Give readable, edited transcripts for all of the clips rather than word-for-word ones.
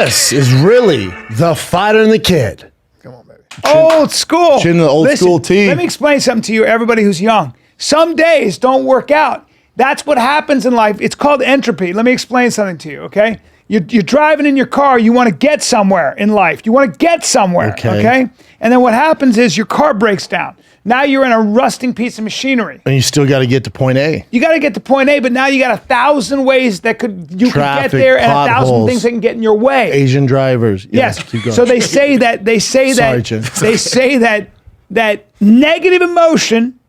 This is really the Fighter and the Kid. Come on, baby. Old school. Chin the old school tee. Let me explain something to you, everybody who's young. Some days don't work out. That's what happens in life. It's called entropy. Let me explain something to you, okay? You're driving in your car. You want to get somewhere in life. You want to get somewhere, okay? And then what happens is your car breaks down. Now you're in a rusting piece of machinery. And you still got to get to point A. You got to get to point A, but now you got 1,000 ways that you Traffic, can get there, and 1,000 potholes, things that can get in your way. Asian drivers. Yeah, Yes. So they say that that negative emotion,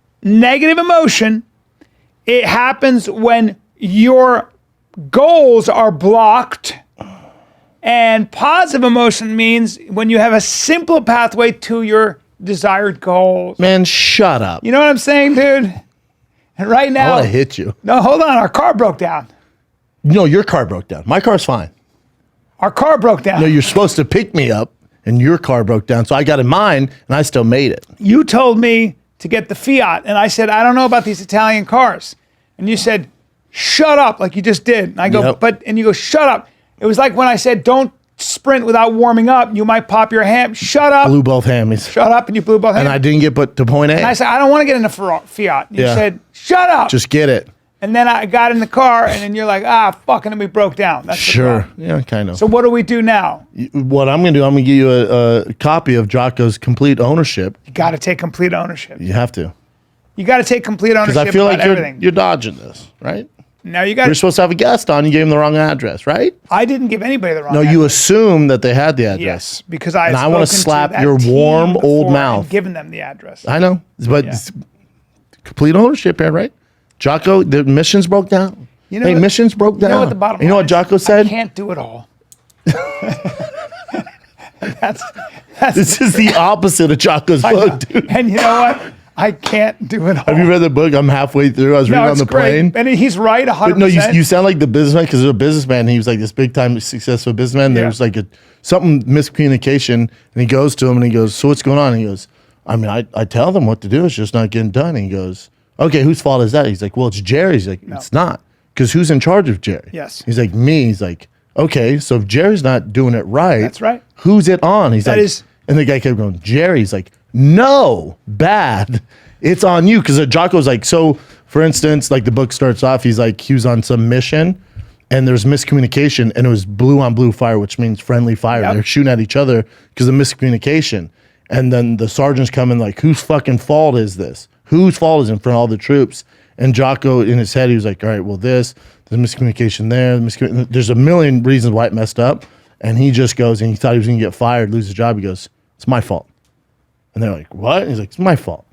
it happens when your goals are blocked, and positive emotion means when you have a simple pathway to your desired goals. Man, shut up. You know what I'm saying, dude? And right now, I want to hit you. No, hold on. Our car broke down. No, your car broke down. My car's fine. Our car broke down. No, you're supposed to pick me up, and your car broke down. So I got in mine, and I still made it. You told me to get the Fiat, and I said, I don't know about these Italian cars. And you said, shut up, like you just did. And I go, and you go, shut up. It was like when I said, don't sprint without warming up. You might pop your ham. Shut up. Blew both hammies. Shut up, and you blew both hammies. And I didn't get to point A. And I said, I don't want to get in a Fiat. And you said, shut up. Just get it. And then I got in the car, and then you're like, fuck, and then we broke down. That's sure. Yeah, kind of. So what do we do now? What I'm going to do, I'm going to give you a copy of Jocko's Complete Ownership. You got to take complete ownership. You have to. You got to take complete ownership because I feel like everything. You're dodging this, right? Now you got. You're supposed to have a guest on. You gave him the wrong address, right? I didn't give anybody the wrong address. No, you assumed that they had the address. Yes, because I. And I want to slap your warm old mouth. Giving them the address. I know, but complete ownership here, right? Jocko, the missions broke down. You know, missions broke down. You know what the bottom. You know what Jocko said? I can't do it all. that's this is the opposite of Jocko's book, dude. And you know what? I can't do it all. Have you read the book? I'm halfway through. I was reading on the plane. And he's right 100%. But no, you sound like the businessman because a businessman. He was like this big time successful businessman. There was like something miscommunication, and he goes to him and he goes, "So what's going on?" And he goes, "I mean, I tell them what to do. It's just not getting done." And he goes, "Okay, whose fault is that?" He's like, "Well, it's Jerry's." He's like, "No. It's not, because who's in charge of Jerry?" Yes. He's like, "Me." He's like, "Okay, so if Jerry's not doing it right, that's right. Who's it on?" He's that like, is, and the guy kept going, "Jerry's." Like, "No, bad. It's on you." Because Jocko's like, so for instance, like the book starts off, he's like, he was on some mission and there's miscommunication and it was blue on blue fire, which means friendly fire. They're shooting at each other because of miscommunication. And then the sergeants come in like, whose fucking fault is this? Whose fault is it in front of all the troops? And Jocko in his head, he was like, all right, well, there's miscommunication there. There's a million reasons why it messed up. And he just goes, and he thought he was going to get fired, lose his job. He goes, it's my fault. And they're like, what? And he's like, it's my fault.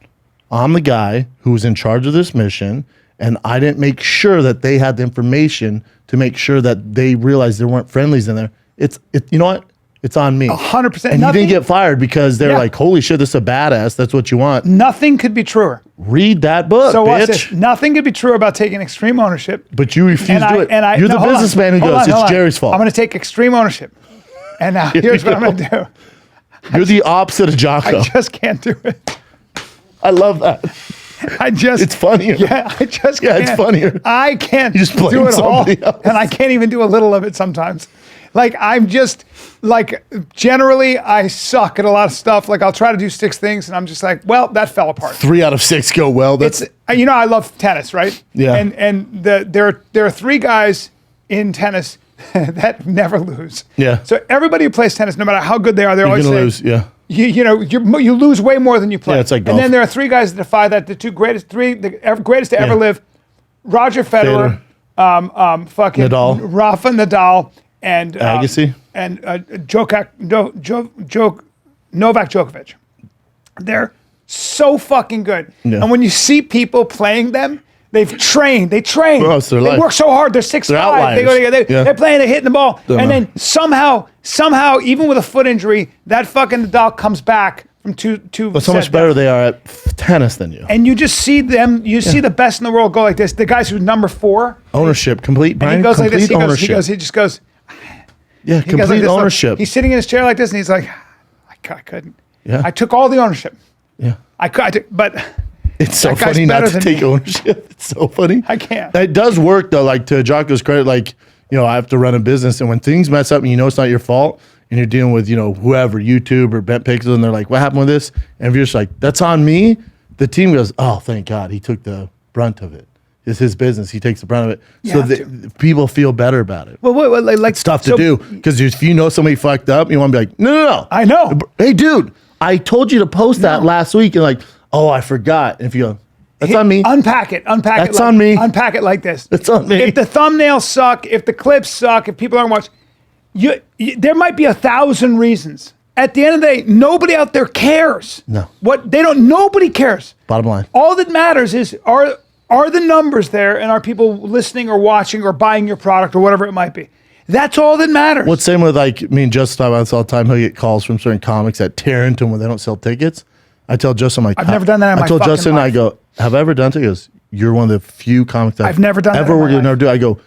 I'm the guy who was in charge of this mission, and I didn't make sure that they had the information to make sure that they realized there weren't friendlies in there. You know what? It's on me. 100%. And you didn't get fired because they're like, holy shit, this is a badass. That's what you want. Nothing could be truer. Read that book, so bitch. Watch this. Nothing could be true about taking extreme ownership. But you refuse to do it. You're the businessman who goes, it's Jerry's fault. I'm going to take extreme ownership. And now here's what I'm going to do. You're the opposite of Jocko. I just can't do it. I love that. It's funnier. Yeah, I just can't. Yeah, it's funnier. I can't you just do it all. Else. And I can't even do a little of it sometimes. Like, I'm just, like, generally, I suck at a lot of stuff. Like, I'll try to do 6 things, and I'm just like, well, that fell apart. 3 out of 6 go well. That's you know, I love tennis, right? Yeah. And there are 3 guys in tennis that never lose. Yeah. So everybody who plays tennis, no matter how good they are, they're always gonna saying, lose. Yeah. You lose way more than you play. Yeah, it's like golf. And then there are 3 guys that defy that. The greatest to ever live: Roger Federer, fucking Nadal. Rafa Nadal, and Agassi, and Novak Djokovic. They're so fucking good. Yeah. And when you see people playing them, they've trained. They train. Well, it's their life. They work so hard. They're 6'5". They go together. They're playing. They're hitting the ball. And then somehow, even with a foot injury, that fucking Nadal comes back from two. But so much better they are at tennis than you. And you just see them. You see the best in the world go like this. The guys who's number 4. Ownership, complete. And he goes like this. He just goes. Yeah, complete ownership. He's sitting in his chair like this, and he's like, I couldn't. Yeah. I took all the ownership. Yeah. I could, but. It's so funny not to take ownership. It's so funny. I can't. It does work though. Like to Jocko's credit, like I have to run a business, and when things mess up and it's not your fault, and you're dealing with whoever, YouTube or Bent Pixel, and they're like, what happened with this? And if you're just like, that's on me, the team goes, oh, thank God, he took the brunt of it. It's his business. He takes the brunt of it. So people feel better about it. Well, like it's tough to do, because if you know somebody fucked up, you want to be like, no. I know. Hey, dude, I told you to post that last week. And like, oh, I forgot. And if you go, that's on me. Unpack it. That's on me. Unpack it like this. That's on me. If the thumbnails suck, if the clips suck, if people aren't watching, there might be 1,000 reasons. At the end of the day, nobody out there cares. No. Nobody cares. Bottom line. All that matters is, are the numbers there, and are people listening or watching or buying your product or whatever it might be? That's all that matters. What's same with me and Justin talk about this all the time. He'll get calls from certain comics at Tarrentine when they don't sell tickets. I tell Justin, I'm like, I've never done that in my I told fucking Justin, life. I go, have I ever done it? He goes, you're one of the few comics that I've never done that ever in my we're gonna life. do. I go,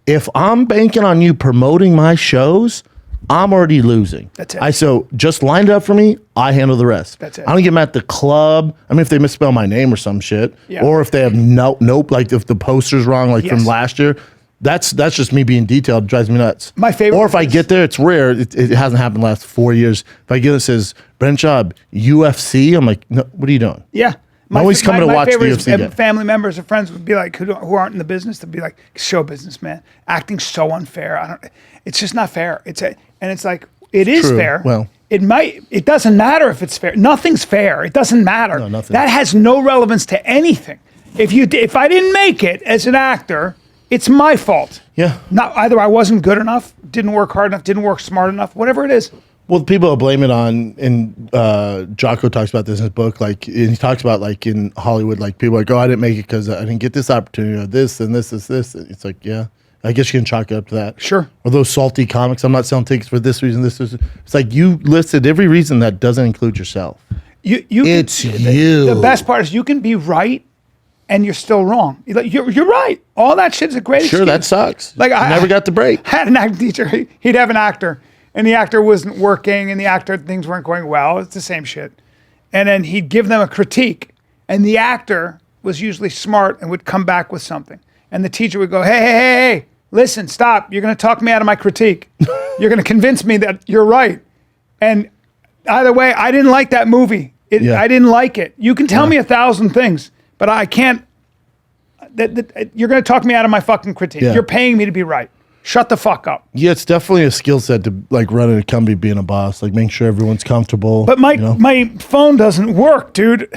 if I'm banking on you promoting my shows, I'm already losing. That's it. So just line it up for me. I handle the rest. That's it. I don't get them at the club. I mean, if they misspell my name or some shit, Yeah. or if they have nope, like if the poster's wrong, like from Yes. last year. That's just me being detailed. It drives me nuts. My favorite Or if I is- get there, it's rare. It hasn't happened the last 4 years. If I get it, it says Brent Schaub, UFC. I'm like, no, what are you doing? Yeah. Always coming to watch the favorite UFC is, game. family members or friends would be like, who aren't in the business, they'd be like, show business, man. Acting's so unfair. It's just not fair. And it's like, it is True. fair. Well. It doesn't matter if it's fair. Nothing's fair. It doesn't matter. No, nothing. That has no relevance to anything. If I didn't make it as an actor, it's my fault. Yeah. Not either I wasn't good enough, didn't work hard enough, didn't work smart enough, whatever it is. Well, people will blame it on, and Jocko talks about this in his book, and he talks about in Hollywood, people are like, oh, I didn't make it because I didn't get this opportunity, or this, and this, is this. It's like, yeah, I guess you can chalk it up to that. Sure. Or those salty comics, I'm not selling tickets for this reason, this is. It's like you listed every reason that doesn't include yourself. It's you. The best part is you can be right and you're still wrong. You're right. All that shit is a great Sure, excuse. that sucks. I never got the break. I had an acting teacher. He'd have an actor, and the actor wasn't working, and the actor, things weren't going well. It's the same shit. And then he'd give them a critique, and the actor was usually smart and would come back with something. And the teacher would go, hey, listen, stop. You're going to talk me out of my critique. You're going to convince me that you're right. And either way, I didn't like that movie. I didn't like it. You can tell me 1,000 things, but I can't. You're going to talk me out of my fucking critique. Yeah. You're paying me to be right. Shut the fuck up. Yeah, it's definitely a skill set to run a company, being a boss, making sure everyone's comfortable. But my phone doesn't work, dude.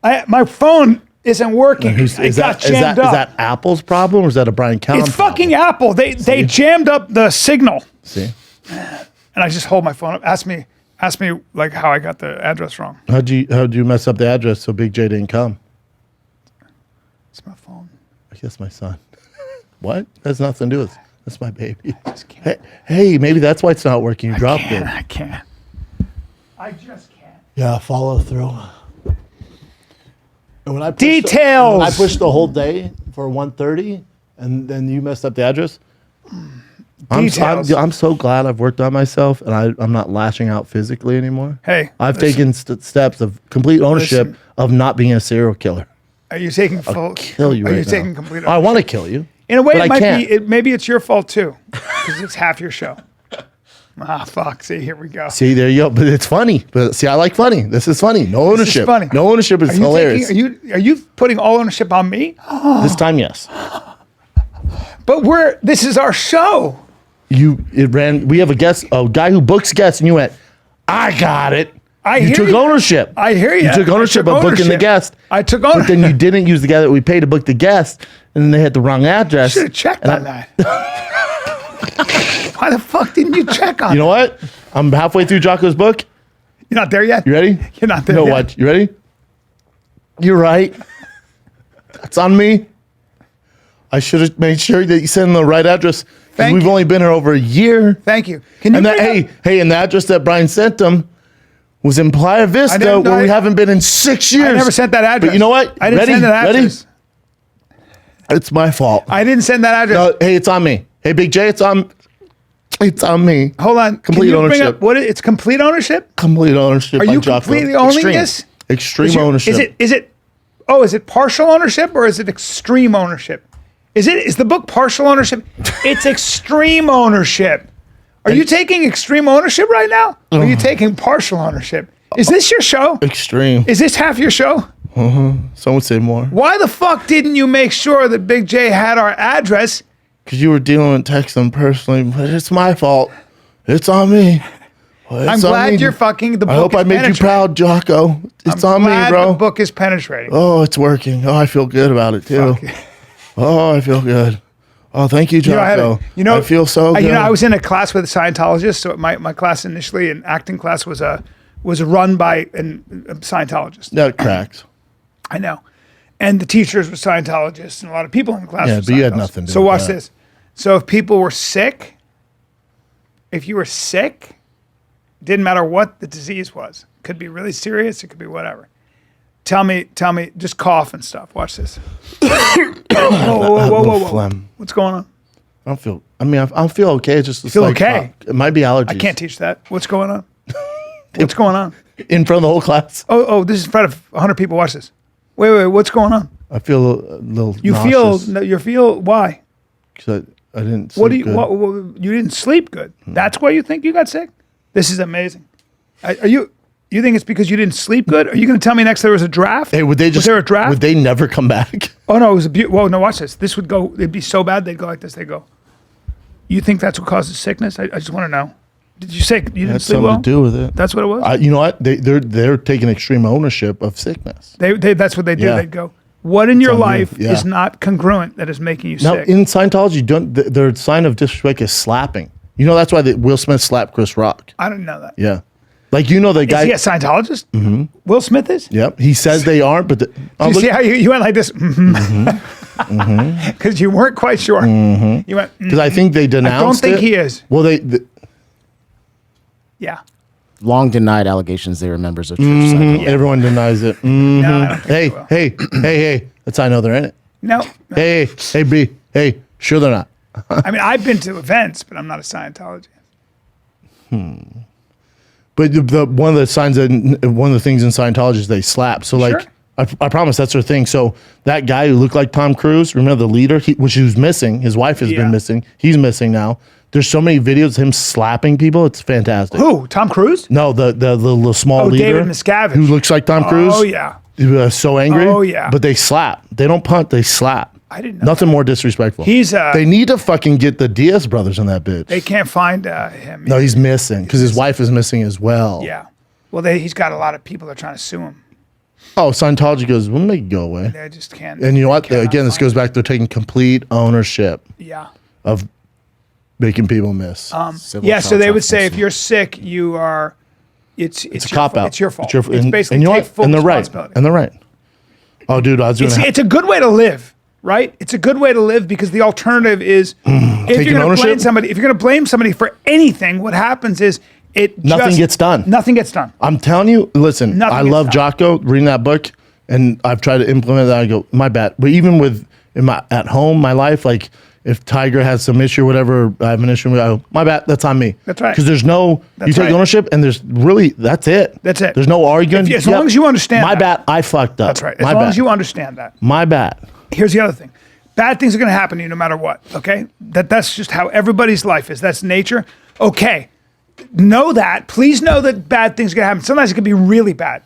My phone isn't working. Is that Apple's problem, or is that a Bryan Callen It's fucking Apple. They jammed up the signal. See? And I just hold my phone up. Ask me how I got the address wrong. How'd you mess up the address so Big J didn't come? It's my phone. I guess my son. What? That has nothing to do with it. That's my baby. I just can't. Hey, maybe that's why it's not working. You dropped it. I can't. I just can't. Yeah, follow through. And when I pushed Details. I pushed the whole day for 1:30, and then you messed up the address. Details. I'm so glad I've worked on myself, and I'm not lashing out physically anymore. Hey, I've taken steps of complete ownership of not being a serial killer. Are you taking full? Kill you Are right you now. taking complete? I want to kill you. In a way, but it I might can't. be. Maybe it's your fault too, because it's half your show. Fuck. See, here we go. See, there you go. But it's funny. But see, I like funny. This is funny. No ownership. This is funny. No ownership is hilarious. Are you putting all ownership on me? This time, yes. But this is our show. We have a guy who books guests, and you went, I got it. You took ownership. I hear you. You took ownership of booking the guest. I took ownership. But then you didn't use the guy that we paid to book the guest, and then they had the wrong address. Should have checked on that. Why the fuck didn't you check on? You know what? I'm halfway through Jocko's book. You're not there yet. You ready? You're not there You know yet. what? You ready? You're right. That's on me. I should have made sure that you send the right address. We've only been here over a year. Thank you. Can you? And and the address that Bryan sent them was in Playa Vista, where we haven't been in 6 years. I never sent that address. But you know what? I didn't send that address. It's my fault. I didn't send that address. No, hey, it's on me. Hey, Big J, it's on me. Hold on. Complete ownership. It's complete ownership? Complete ownership. Are by you Jocko. completely owning this? Extreme ownership. Is it partial ownership or is it extreme ownership? Is the book partial ownership? It's extreme ownership. Are you taking extreme ownership right now? Or are you taking partial ownership? Is this your show? Extreme. Is this half your show? Some would say more. Why the fuck didn't you make sure that Big J had our address? Because you were dealing with texting personally, but it's my fault. It's on me. Well, I'm glad you're fucking the book. I hope I made you proud, Jocko. It's on me, bro. The book is penetrating. Oh, it's working. Oh, I feel good about it too. Oh, I feel good. Oh, thank you, Jocko. I feel so good. I was in a class with a Scientologist. So my class initially, an acting class, was run by a Scientologist. That cracks. I know. And the teachers were Scientologists, and a lot of people in the class were but you had nothing to do So with watch that. this. So if people were sick, if you were sick, didn't matter what the disease was. Could be really serious. It could be whatever. Tell me, just cough and stuff. Watch this. Whoa. Phlegm. What's going on? I feel okay. It's just feel okay? It might be allergies. I can't teach that. What's going on? What's going on? In front of the whole class. Oh, this is in front of 100 people. Watch this. Wait. What's going on? I feel a little You nauseous. feel why? Because I didn't sleep What do you? good. You didn't sleep good. That's why you think you got sick. This is amazing. Are you? You think it's because you didn't sleep good? Are you going to tell me next there was a draft? Hey, would they just? Was there a draft? Would they never come back? Oh no, it was a whoa, no, watch this. This would go. It'd be so bad they'd go like this. They go. You think that's what causes sickness? I just want to know. Did you say you didn't Had sleep something well? to do with it. That's what it was. You know what? They're taking extreme ownership of sickness. They that's what they do. Yeah. They'd go. What in your on you. life Yeah. is not congruent that is making you Now sick? in Scientology, their sign of disrespect is slapping. You know that's why Will Smith slapped Chris Rock. I didn't know that. Yeah, like the guy. Is he a Scientologist? Mm-hmm. Will Smith is? Yep, he says they aren't, but You see how you went like this? Because you weren't quite sure. You went, because I think they denounced. I don't think he is. Well, Yeah. Long denied allegations they were members of Church Scientology. everyone denies it. Mhm. No, I don't think they will. Hey, that's how I know they're in it. No. Hey, B, hey, sure they're not. I mean, I've been to events, but I'm not a Scientologist. But one of the things in Scientology is they slap. So like, Sure. I promise that's their thing. So that guy who looked like Tom Cruise, remember the leader, which he was missing. His wife has Yeah. been missing. He's missing now. There's so many videos of him slapping people. It's fantastic. Who? Tom Cruise? No, the small leader. David Miscavige. Who looks like Tom Cruise. Oh, yeah. He was so angry. Oh, yeah. But they slap. They don't punt. They slap. I didn't know. Nothing more disrespectful. He's, They need to fucking get the Diaz brothers in that bitch. They can't find him. No, he's missing because his wife is missing as well. Yeah. Well, he's got a lot of people that are trying to sue him. Oh, Scientology goes, we'll make it go away. They just can't. And you know what? cannot Again, this find goes back to taking complete ownership Yeah. of making people miss. Civil Yeah, so they trial would say if enforcement. you're sick, you are. It's a your cop fault. out. It's your fault. And It's basically and you know take what? full And they're right. responsibility. And they're right. Oh, dude, I was doing It's a good way to live, right? It's a good way to live because the alternative is if Taking you're going to blame ownership? somebody, if you're going to blame somebody for anything, what happens is Nothing gets done. Nothing gets done. I'm telling you, listen, Nothing I gets love done. Jocko, reading that book, and I've tried to implement that. I go, my bad. But even at home, my life, like if Tiger has some issue or whatever, I have an issue with, I go, my bad, that's on me. That's right. Because there's you take right. ownership and there's really, that's it. That's it. There's no arguing. As long as you understand My that. bad, I fucked up. That's right. As My long bad. as you understand that. My bad. Here's the other thing. Bad things are going to happen to you no matter what, okay? That's just how everybody's life is. That's nature. Okay. Know that. Please know that bad things are going to happen. Sometimes it can be really bad.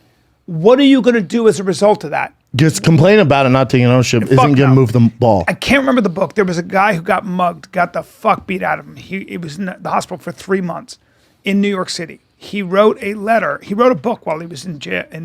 What are you going to do as a result of that? Just complaining about it, not taking ownership, isn't going to no. move the ball. I can't remember the book. There was a guy who got mugged, got the fuck beat out of him. He was in the hospital for 3 months in New York City. He wrote a letter. He wrote a book while he was in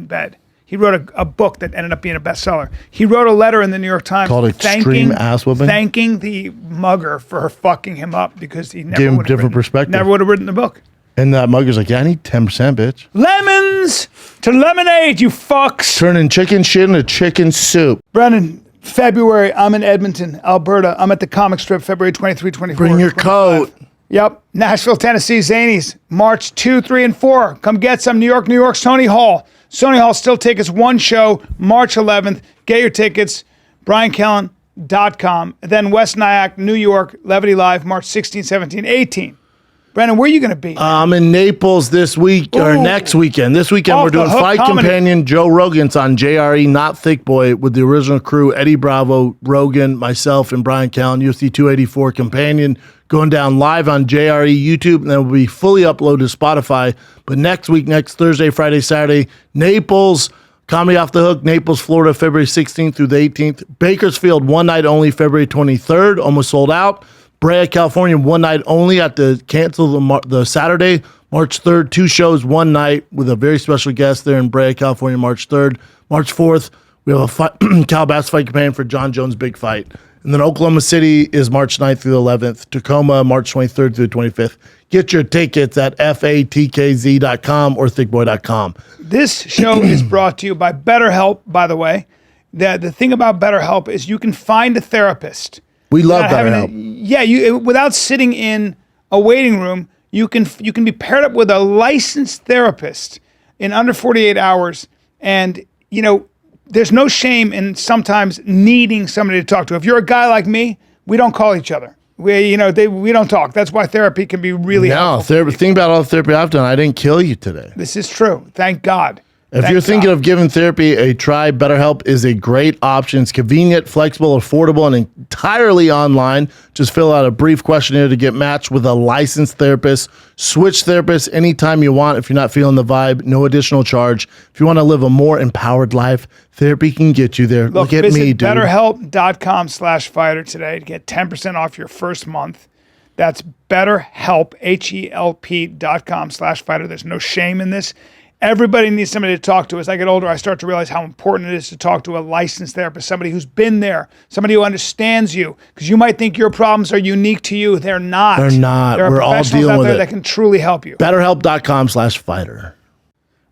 bed. He wrote a book that ended up being a bestseller. He wrote a letter in the New York Times Called Extreme Ass Whooping? thanking the mugger for fucking him up because he never Gave him would have different written, perspective. never would have written the book. And that mugger's like, yeah, I need 10%, bitch. Lemons to lemonade, you fucks. Turning chicken shit into chicken soup. Brennan, February, I'm in Edmonton, Alberta. I'm at the comic strip, February 23, 24. Bring your 25. coat. Yep. Nashville, Tennessee, Zanies, March 2, 3, and 4. Come get some. New York, Sony Hall. Sony Hall still tickets, one show, March 11th. Get your tickets, BryanKellen.com. Then West Nyack, New York, Levity Live, March 16, 17, 18. Brandon, where are you going to be? I'm in Naples this week or Ooh. next weekend. This weekend Off we're the doing Hook Fight Comedy. Companion Joe Rogan's on JRE, not Thicccboy, with the original crew, Eddie Bravo, Rogan, myself, and Bryan Callen, UFC 284 Companion, going down live on JRE YouTube, and then will be fully uploaded to Spotify. But next week, next Thursday, Friday, Saturday, Naples, Comedy Off the Hook, Naples, Florida, February 16th through the 18th. Bakersfield, one night only, February 23rd, almost sold out. Brea, California, one night only at the cancel the Saturday, March 3rd. 2 shows, one night with a very special guest there in Brea, California, March 3rd. March 4th, we have a Calabasas Fight Companion for John Jones' big fight. And then Oklahoma City is March 9th through the 11th. Tacoma, March 23rd through the 25th. Get your tickets at fatkz.com or thickboy.com. This show is brought to you by BetterHelp, by the way. The thing about BetterHelp is you can find a therapist. We love Without having BetterHelp. without sitting in a waiting room, you can be paired up with a licensed therapist in under 48 hours. And, there's no shame in sometimes needing somebody to talk to. If you're a guy like me, we don't call each other. We don't talk. That's why therapy can be really helpful. Think about all the therapy I've done. I didn't kill you today. This is true. Thank God. If you're thinking of giving therapy a try, BetterHelp is a great option. It's convenient, flexible, affordable, and entirely online. Just fill out a brief questionnaire to get matched with a licensed therapist. Switch therapists anytime you want if you're not feeling the vibe. No additional charge. If you want to live a more empowered life, therapy can get you there. Look at me, dude. BetterHelp.com/fighter today to get 10% off your first month. That's BetterHelp, HELP.com/fighter. There's no shame in this. Everybody needs somebody to talk to. As I get older, I start to realize how important it is to talk to a licensed therapist, somebody who's been there, somebody who understands you. Because you might think your problems are unique to you. They're not. They're not. There are We're all professionals dealing out with there it. that can truly help you. BetterHelp.com/fighter.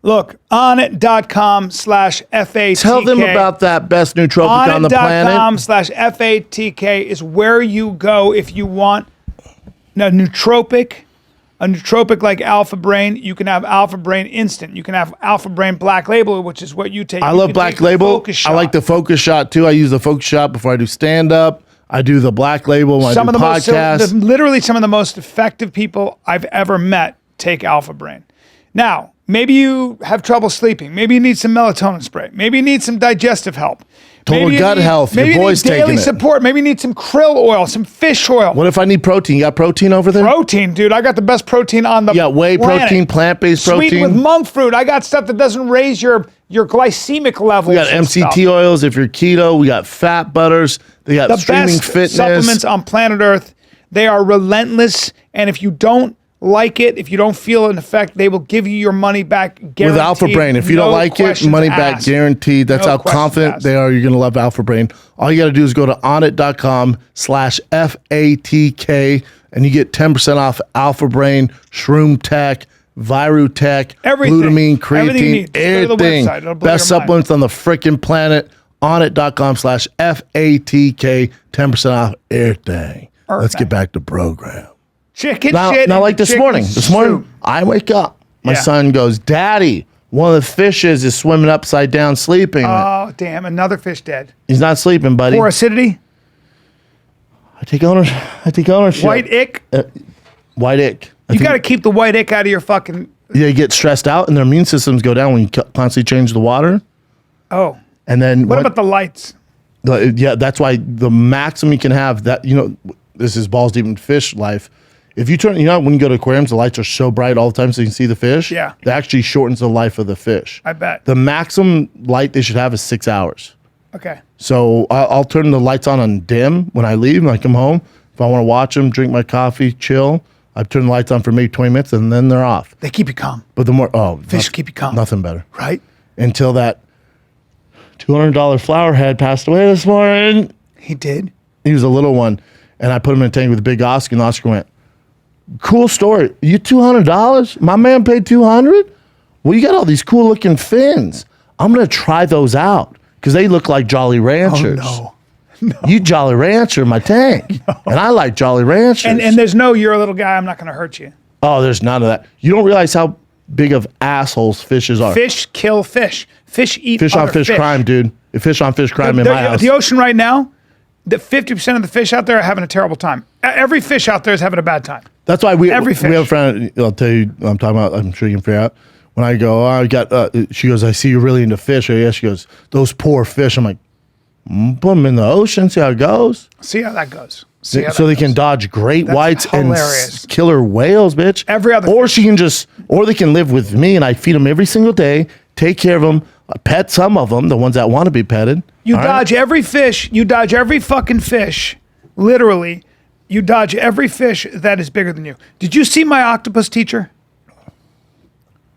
Look, onit.com/FATK. Tell them about that best nootropic on the planet. Onit.com/FATK is where you go if you want a nootropic like Alpha Brain. You can have Alpha Brain Instant. You can have Alpha Brain Black Label, which is what you take. I You love can Black take the Label. Focus I like Shot. the Focus Shot too. I use the Focus Shot before I do stand-up. I do the Black Label when I do podcasts. Literally some of the most effective people I've ever met take Alpha Brain. Now, maybe you have trouble sleeping. Maybe you need some melatonin spray. Maybe you need some digestive help. Total gut health. Your boy's maybe you need daily taking it. support. Maybe you need some krill oil, some fish oil. What if I need protein? You got protein over there? Protein, dude. I got the best protein on the Yeah, whey planet. protein, plant-based Sweet protein. with monk fruit. I got stuff that doesn't raise your glycemic levels. We got and MCT stuff. oils if you're keto. We got fat butters. They got The streaming best fitness. supplements on planet Earth. They are relentless, and if you don't like it, if you don't feel an effect, they will give you your money back guaranteed. With Alpha Brain. If you No don't like it, questions money back asked. guaranteed. That's No how questions confident asked. they are. You're going to love Alpha Brain. All you got to do is go to onit.com/FATK and you get 10% off Alpha Brain, Shroom Tech, Virutech, Everything. glutamine, Everything you creatine, need. Just go to the everything. website. It'll blow Best your mind. supplements on the freaking planet. Onit.com/FATK, 10% off everything. Let's get back to program. Chicken Now, shit. now and like this chicken morning, soup. I wake up. My Yeah. son goes, "Daddy, one of the fishes is swimming upside down, sleeping." Oh, damn. Another fish dead. He's not sleeping, buddy. Poor acidity. I take ownership. White ick. White ick. You got to keep the white ick out of your fucking. They get stressed out and their immune systems go down when you constantly change the water. Oh. And then What about the lights? yeah, that's why the maximum you can have that, this is balls deep in fish life. If you turn, when you go to aquariums, the lights are so bright all the time so you can see the fish. Yeah. That actually shortens the life of the fish. I bet. The maximum light they should have is 6 hours. Okay. So I'll turn the lights on dim when I leave and I come home. If I want to watch them, drink my coffee, chill, I turn the lights on for maybe 20 minutes and then they're off. They keep you calm. But the more, Fish keep you calm. Nothing better. Right? Until that $200 flower head passed away this morning. He did. He was a little one. And I put him in a tank with a big Oscar and the Oscar went, "Cool story. You $200? My man paid $200? Well, you got all these cool looking fins. I'm going to try those out because they look like Jolly Ranchers. Oh, You Jolly Rancher in my tank. And I like Jolly Ranchers. And there's no, you're a little guy, I'm not going to hurt you. Oh, there's none of that. You don't realize how big of assholes fishes are. Fish kill fish. Fish eat Fish other on fish crime, dude. Fish on fish crime in my house. The ocean right now, the 50% of the fish out there are having a terrible time. Every fish out there is having a bad time. That's why we have Every a fish. friend. I'll tell you. I'm talking about. I'm sure you can figure out. When I go, oh, I got. She goes, I see you're really into fish. Or yeah, she goes, those poor fish. I'm like, put them in the ocean. See how it goes. See how that goes. So they can dodge great whites hilarious. and killer whales, bitch. Every other or fish. she can just, or they can live with me and I feed them every single day, take care of them, pet some of them, the ones that want to be petted. You All dodge every fish. You dodge every fucking fish. Literally, you dodge every fish that is bigger than you. Did you see my octopus teacher?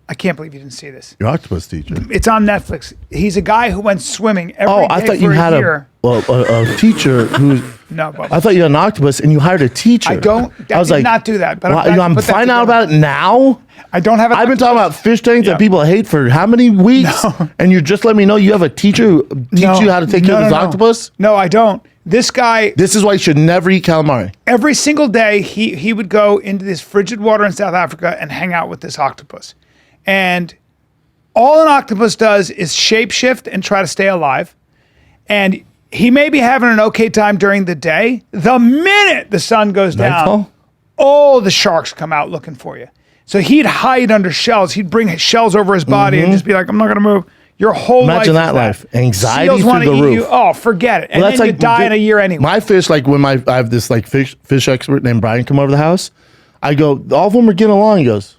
I can't believe you didn't see this. Your octopus teacher. It's on Netflix. He's a guy who went swimming every day I thought for you a had year. a teacher who's. No, Bubba. I thought you had an octopus and you hired a teacher. I did not do that. But I'm put that finding out together. about it now. I don't have. I've been talking about fish tanks Yeah. that people hate for how many weeks? No. And you're just letting me know you have a teacher who teach you how to take care of this octopus? No, I don't. This guy, This is why you should never eat calamari. every single day, he would go into this frigid water in South Africa and hang out with this octopus. And all an octopus does is shapeshift and try to stay alive. And he may be having an okay time during the day. The minute the sun goes down, Nightfall? all the sharks come out looking for you. So he'd hide under shells. He'd bring his shells over his body and just be like, I'm not going to move. Your whole Imagine life that is life. Anxiety Seals through wanna the eat roof. you. Oh, forget it. And Well, then you die in a year anyway. My fish, like when I have this like fish expert named Bryan come over to the house, I go, all of them are getting along. He goes,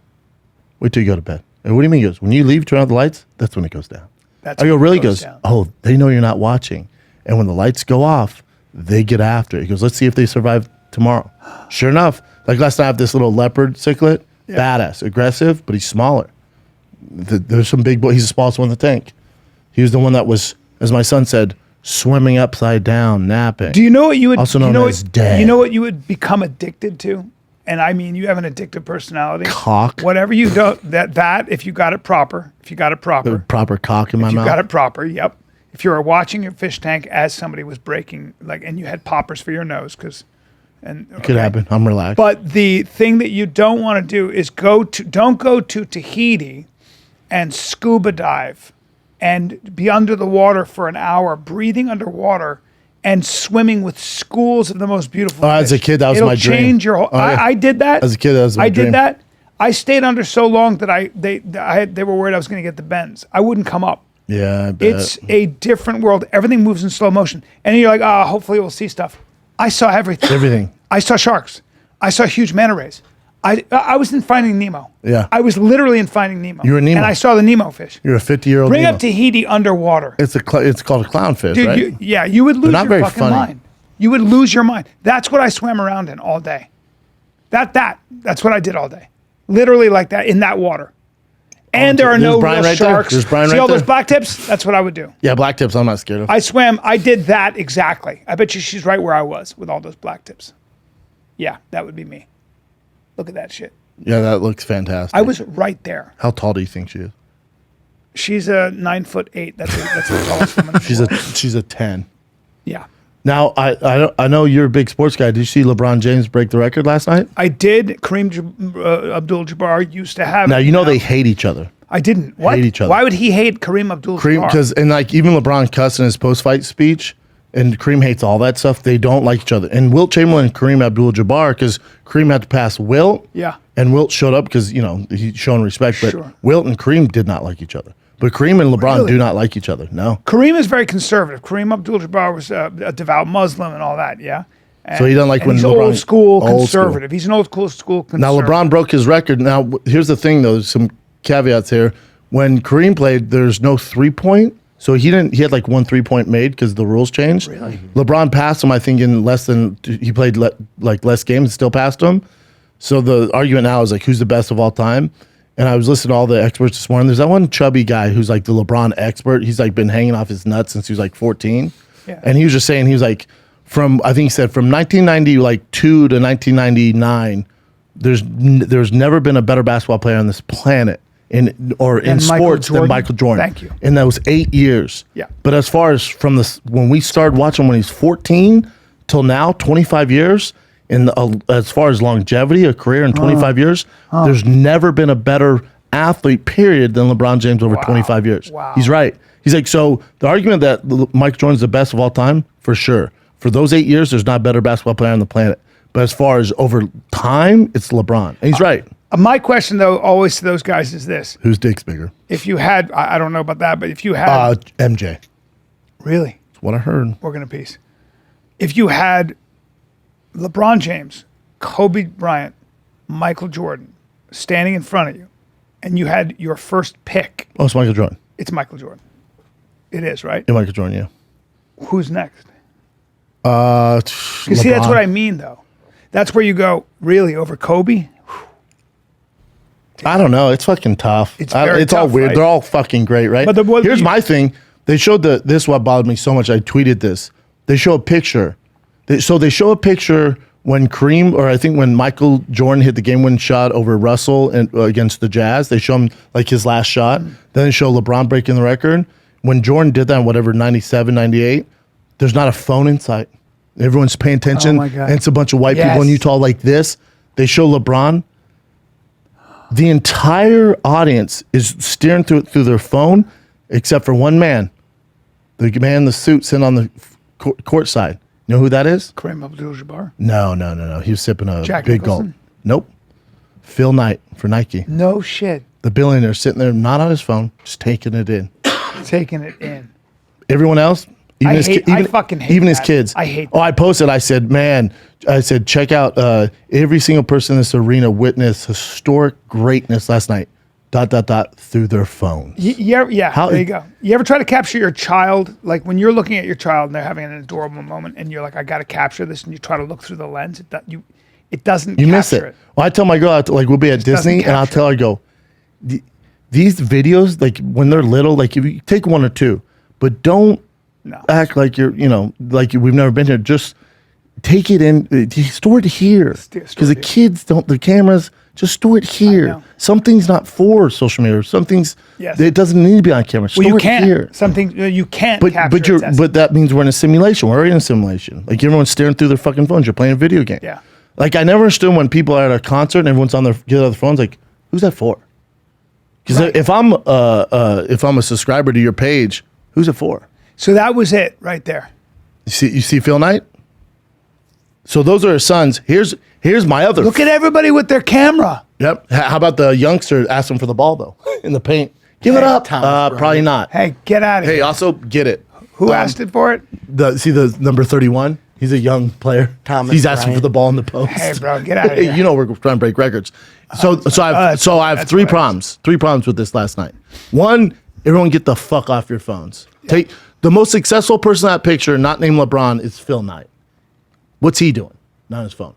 wait till you go to bed. And what do you mean? He goes, when you leave, turn out the lights, that's when it goes down. That's I go, when it really? He goes goes, down. oh, they know you're not watching. And when the lights go off, they get after it. He goes, let's see if they survive tomorrow. Sure enough, like last night I have this little leopard cichlid, badass, aggressive, but he's smaller. There's some big boy. He's the smallest one in the tank. He was the one that was, as my son said, swimming upside down, napping. Do you know what you would Also you known know as what, dead. You know what you would become addicted to? And I mean, you have an addictive personality. Cock. Whatever you do, that if you got it proper, Proper cock in my you mouth. got it proper. Yep. If you were watching your fish tank as somebody was breaking, like, and you had poppers for your nose, Could happen. I'm relaxed. But the thing that you don't want to do is don't go to Tahiti and scuba dive and be under the water for an hour, breathing underwater and swimming with schools of the most beautiful fish. as a kid, that was It'll my dream. change your whole. Oh, yeah. I did that. As a kid, that was my I dream. did that. I stayed under so long that they were worried I was going to get the bends. I wouldn't come up. Yeah, I bet. It's a different world. Everything moves in slow motion. And you're like, hopefully we'll see stuff. I saw everything. Everything. I saw sharks. I saw huge manta rays. I was in Finding Nemo. Yeah. I was literally in Finding Nemo. You were Nemo. And I saw the Nemo fish. You're a 50-year-old. Bring up Tahiti underwater. It's called a clownfish, Dude, right? you would lose not your very fucking funny. mind. You would lose your mind. That's what I swam around in all day. That's what I did all day. Literally like that, in that water. And there are There's no Bryan real right there. sharks. There's Bryan See right all those there. black tips? That's what I would do. Yeah, black tips. I'm not scared of. I did that exactly. I bet you she's right where I was with all those black tips. Yeah, that would be me. Look at that shit. Yeah, that looks fantastic. I was right there. How tall do you think she is? She's a 9'8". That's the tallest woman. in the world. She's a 10. Yeah. Now I know you're a big sports guy. Did you see LeBron James break the record last night? I did. Kareem Abdul-Jabbar used to have. Now it, you know they hate each other. I didn't. What? hate each other. Why would he hate Kareem Abdul-Jabbar? Because like even LeBron cussed in his post-fight speech, and Kareem hates all that stuff. They don't like each other. And Wilt Chamberlain and Kareem Abdul-Jabbar, because Kareem had to pass Wilt. Yeah. And Wilt showed up because he's showing respect. But Sure. Wilt and Kareem did not like each other. But Kareem and LeBron Really? do not like each other. No. Kareem is very conservative. Kareem Abdul-Jabbar was a devout Muslim and all that. Yeah. And, So he doesn't like and when he's LeBron old school old conservative. He's an old school conservative. Now LeBron broke his record. Now here's the thing, though. There's some caveats here. When Kareem played, there's no 3-point. So he had like 1 3-point made because the rules changed. Really? LeBron passed him, I think, in less than he played like less games and still passed him. So the argument now is like, who's the best of all time? And I was listening to all the experts this morning. There's that one chubby guy who's like the LeBron expert. He's like been hanging off his nuts since he was like 14. Yeah. And he was just saying, he was like, from 1992 to 1999, there's never been a better basketball player on this planet in Michael sports than Jordan? Michael Jordan. Thank you. In those 8 years. Yeah. But as far as when we started watching when he's 14 till now, 25 years, as far as longevity, a career in 25 years, there's never been a better athlete, period, than LeBron James over 25 years. Wow. He's right. He's like, so the argument that Mike Jordan's the best of all time, for sure. For those 8 years, there's not a better basketball player on the planet. But as far as over time, it's LeBron. And he's right. My question, though, always to those guys is this. Whose dick's bigger? If you had, I don't know about that, but if you had. MJ. Really? That's what I heard. Working a piece. If you had LeBron James, Kobe Bryant, Michael Jordan standing in front of you, and you had your first pick. Oh, it's Michael Jordan. It's Michael Jordan. It is, right? Yeah, Michael Jordan, yeah. Who's next? You See, that's what I mean, though. That's where you go, really, over Kobe? I don't know. It's fucking tough. It's very all tough, weird. right? They're all fucking great, right? But here's my thing. They showed this. What bothered me so much. I tweeted this. They show a picture. They show a picture when Kareem, or I think when Michael Jordan hit the game-winning shot over Russell against the Jazz. They show him like his last shot. Then they show LeBron breaking the record. When Jordan did that in whatever 97, 98, there's not a phone in sight. Everyone's paying attention. Oh my God. And it's a bunch of white people in Utah like this. They show LeBron. The entire audience is staring through their phone, except for one man. The man in the suit sitting on the court side. You know who that is? Kareem Abdul-Jabbar? No. He was sipping a Jack big Nicholson? gulp. Nope. Phil Knight for Nike. No shit. The billionaire sitting there, not on his phone, just taking it in. Taking it in. Everyone else, even I fucking hate even his that. kids. I hate that. Oh, I posted. I said, check out every single person in this arena witnessed historic greatness last night. ... through their phones. Yeah. There you go. You ever try to capture your child? Like when you're looking at your child and they're having an adorable moment, and you're like, I got to capture this, and you try to look through the lens. It doesn't. You miss capture it. Well, I tell my girl, we'll be at Disney, and I'll tell her, these videos, like when they're little, like if you take one or two, but don't act like you're, like we've never been here. Just take it in, store it here, because the kids don't. The cameras, just store it here. Something's not for social media. Something's it doesn't need to be on camera. Store you it can't. here. Something you can't. Capture But that means we're in a simulation. We're already in a simulation. Like everyone's staring through their fucking phones. You're playing a video game. Yeah. Like I never understood when people are at a concert and everyone's on their phones. Like, who's that for? Because if I'm a subscriber to your page, who's it for? So that was it right there. You see Phil Knight? So those are his sons. Here's my other. Look at everybody with their camera. Yep. How about the youngster asking for the ball though in the paint? Give it up. Probably not. Hey, get out of here. Hey, also get it. Who asked it for it? The number 31. He's a young player. He's asking Bryan. for the ball in the post. Hey, bro, get out of here. You know we're trying to break records. So I have three problems. 3 problems with this last night. One, everyone get the fuck off your phones. Take the most successful person in that picture, not named LeBron, is Phil Knight. What's he doing? Not on his phone.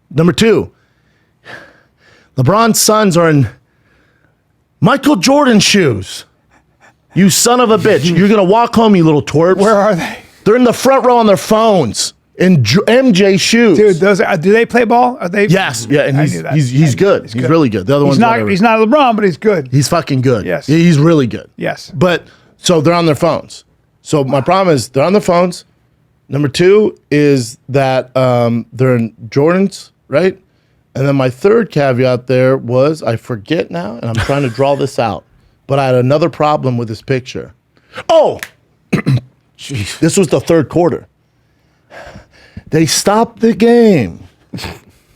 Number 2, LeBron's sons are in Michael Jordan shoes. You son of a bitch. You're going to walk home, you little twerps. Where are they? They're in the front row on their phones in MJ shoes. Dude, do they play ball? Are they? Yes, yeah, and he's good. He's really good. The other one's he's not LeBron, but he's good. He's fucking good. Yes. He's really good. Yes. But so they're on their phones. So my problem is they're on their phones. Number 2 is that they're in Jordans, right? And then my third caveat there was, I forget now, and I'm trying to draw this out, but I had another problem with this picture. Oh, this was the third quarter. They stopped the game.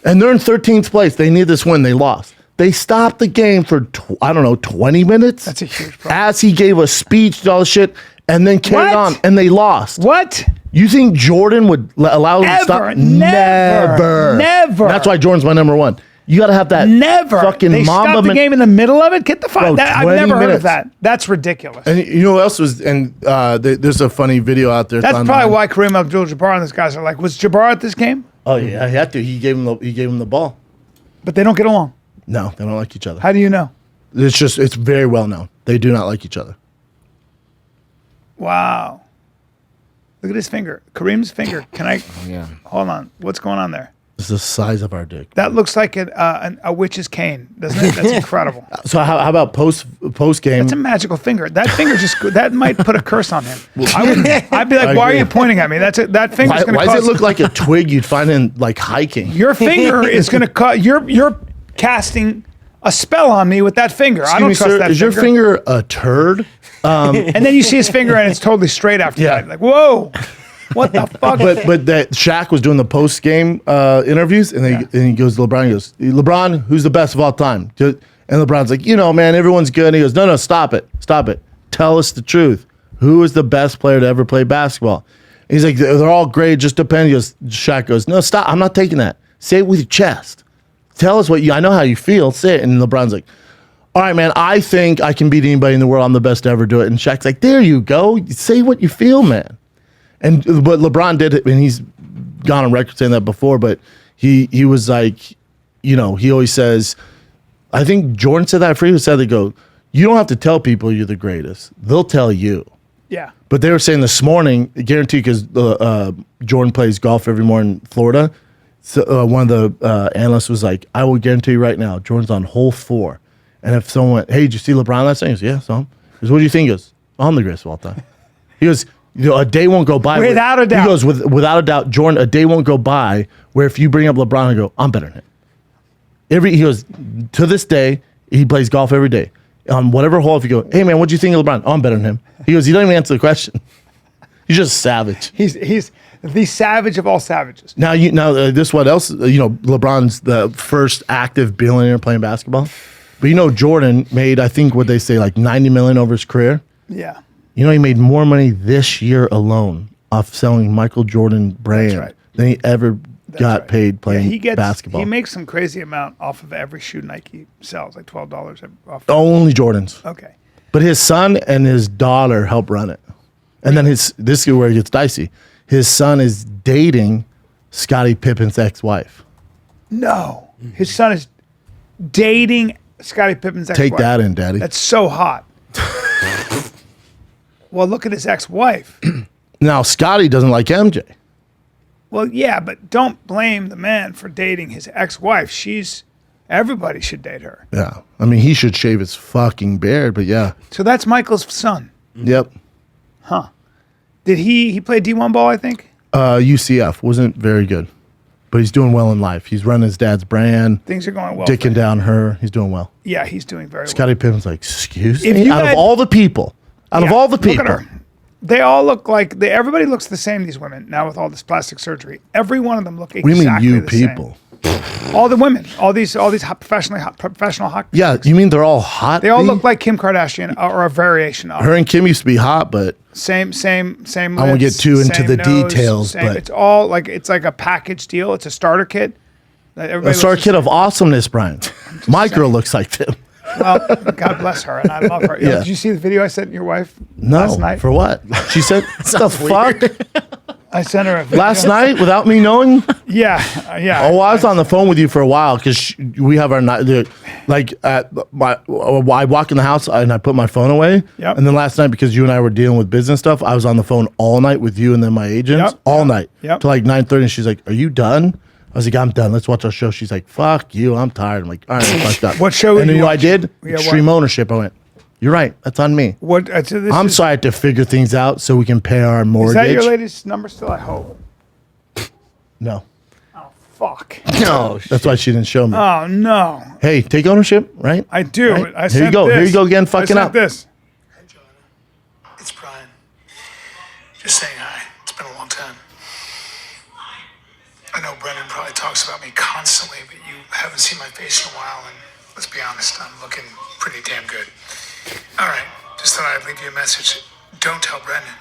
And they're in 13th place. They need this win. They lost. They stopped the game for, 20 minutes? That's a huge problem. As he gave a speech and all this shit, and then carried on, and they lost. What? You think Jordan would allow them to stop? Never. That's why Jordan's my number 1. You got to have that fucking They Mamba. stopped the game in the middle of it? Get the fuck. Bro, I've 20 never heard minutes. of that. That's ridiculous. And you know what else was? And there's a funny video out there. That's probably why Kareem Abdul-Jabbar and those guys are like, was Jabbar at this game? Oh yeah, he had to. He gave him the ball. But they don't get along. No, they don't like each other. How do you know? It's very well known. They do not like each other. Wow. Look at his finger. Kareem's finger. Can I? Yeah. Hold on. What's going on there? It's the size of our dick. That looks like a witch's cane, doesn't it? That's incredible. So how about post game? That's a magical finger. That finger that might put a curse on him. I'd be like, why are you pointing at me? That finger's going to cause. Why does it look like a twig you'd find in like hiking? Your finger is going to cause. You're casting a spell on me with that finger. I don't trust that Is your finger a turd? And then you see his finger and it's totally straight after that. Like, whoa. What the fuck? But that Shaq was doing the post game interviews, and he goes to LeBron. He goes, LeBron, who's the best of all time? And LeBron's like, man, everyone's good. And he goes, no, stop it. Tell us the truth. Who is the best player to ever play basketball? And he's like, they're all great. Just depend. He goes, Shaq goes, no, stop. I'm not taking that. Say it with your chest. Tell us I know how you feel. Say it. And LeBron's like, all right, man, I think I can beat anybody in the world. I'm the best to ever do it. And Shaq's like, there you go. Say what you feel, man. But LeBron did it, and he's gone on record saying that before, but he was like, he always says, I think Jordan said that, I forget who said, they go, you don't have to tell people you're the greatest. They'll tell you. Yeah. But they were saying this morning, guaranteed, because Jordan plays golf every morning in Florida. So one of the analysts was like, I will guarantee you right now, Jordan's on hole 4. And if someone went, hey, did you see LeBron last night? He goes, yeah, saw him. He goes, what do you think? He goes, I'm the greatest of all time. He goes, a day won't go by. Without a doubt. He goes, without a doubt, Jordan, a day won't go by where if you bring up LeBron and go, I'm better than him. He goes, to this day, he plays golf every day. On whatever hole, if you go, hey, man, what do you think of LeBron? Oh, I'm better than him. He goes, you don't even answer the question. He's just savage. He's the savage of all savages. Now, this what else? LeBron's the first active billionaire playing basketball. But Jordan made, I think, what they say, like $90 million over his career. Yeah. He made more money this year alone off selling Michael Jordan brand than he ever got paid playing basketball. He makes some crazy amount off of every shoe Nike sells, like $12 off. Only Jordans. Okay. But his son and his daughter help run it. And then this is where it gets dicey. His son is dating Scottie Pippen's ex-wife. No. His son is dating Scottie Pippen's ex-wife. Take that in, Daddy. That's so hot. Well, look at his ex-wife. Now, Scottie doesn't like MJ. Well, yeah, but don't blame the man for dating his ex-wife. Everybody should date her. Yeah. I mean, he should shave his fucking beard, but yeah. So that's Michael's son. Yep. Huh. Did he play D1 ball, I think? UCF. Wasn't very good. But he's doing well in life. He's running his dad's brand. Things are going well. Dicking down her. He's doing well. Yeah, he's doing very well. Scottie Pippen's like, excuse me? Out of all the people. Look at her. They all look like everybody looks the same. These women now with all this plastic surgery, every one of them look exactly we mean you the people. Same. All the women, all these professional hockey. Yeah, players. you mean they're all hot? They all look like Kim Kardashian or a variation of her. And Kim used to be hot, but same. Lips, I won't get too into the details, but it's all like it's like a package deal. It's a starter kit. A starter kit of awesomeness, Brian. My girl looks like them. Well, God bless her, and I love her. Yeah. Did you see the video I sent your wife last night? For what? She said, "What the fuck?" I sent her a video. Last night without me knowing. Yeah. Oh, I was on the phone with you for a while because we have our night. Like I walk in the house and I put my phone away. Yep. And then last night, because you and I were dealing with business stuff, I was on the phone all night with you and then my agents all night till like 9:30. And she's like, "Are you done?" I was like, I'm done. Let's watch our show. She's like, fuck you. I'm tired. I'm like, all right, fucked up. What show? And then I did Extreme Ownership. I went, you're right. That's on me. What? I'm sorry I had to figure things out so we can pay our mortgage. Is that your latest number still? I hope. No. Oh, fuck. No. That's why she didn't show me. Oh, no. Hey, take ownership, right? I do. Right? Here you go. Here you go again, fucking up. This. Hi, Joanna. It's Bryan. Just saying hi. It's been a long time. I know Brennan probably talks about me constantly, but you haven't seen my face in a while, and let's be honest, I'm looking pretty damn good. All right, just thought I'd leave you a message. Don't tell Brennan.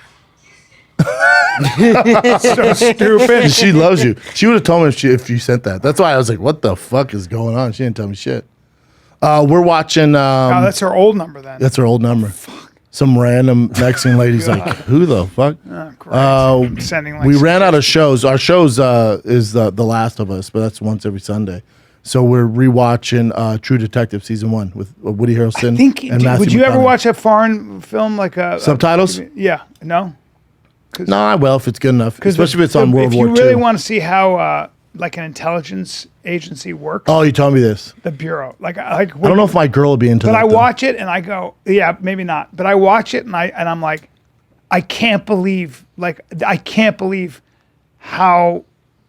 So stupid. She loves you. She would have told me if you sent that. That's why I was like, what the fuck is going on? She didn't tell me shit. We're watching. Oh, that's her old number then. That's her old number. Fuck. Some random Mexican lady's like, who the fuck? We ran out of shows. Our shows is the Last of Us, but that's once every Sunday. So we're rewatching True Detective season 1 with Woody Harrelson. And Matthew would you ever McConaughey. watch a foreign film like a subtitles? Yeah, no. No, I will if it's good enough. Especially if it's on World War II. If you really want to see how like an intelligence agency works. Oh, you told me this. The Bureau. I don't know if my girl will be into that. But I watch it and I go, yeah, maybe not. But I watch it and I'm like, I can't believe how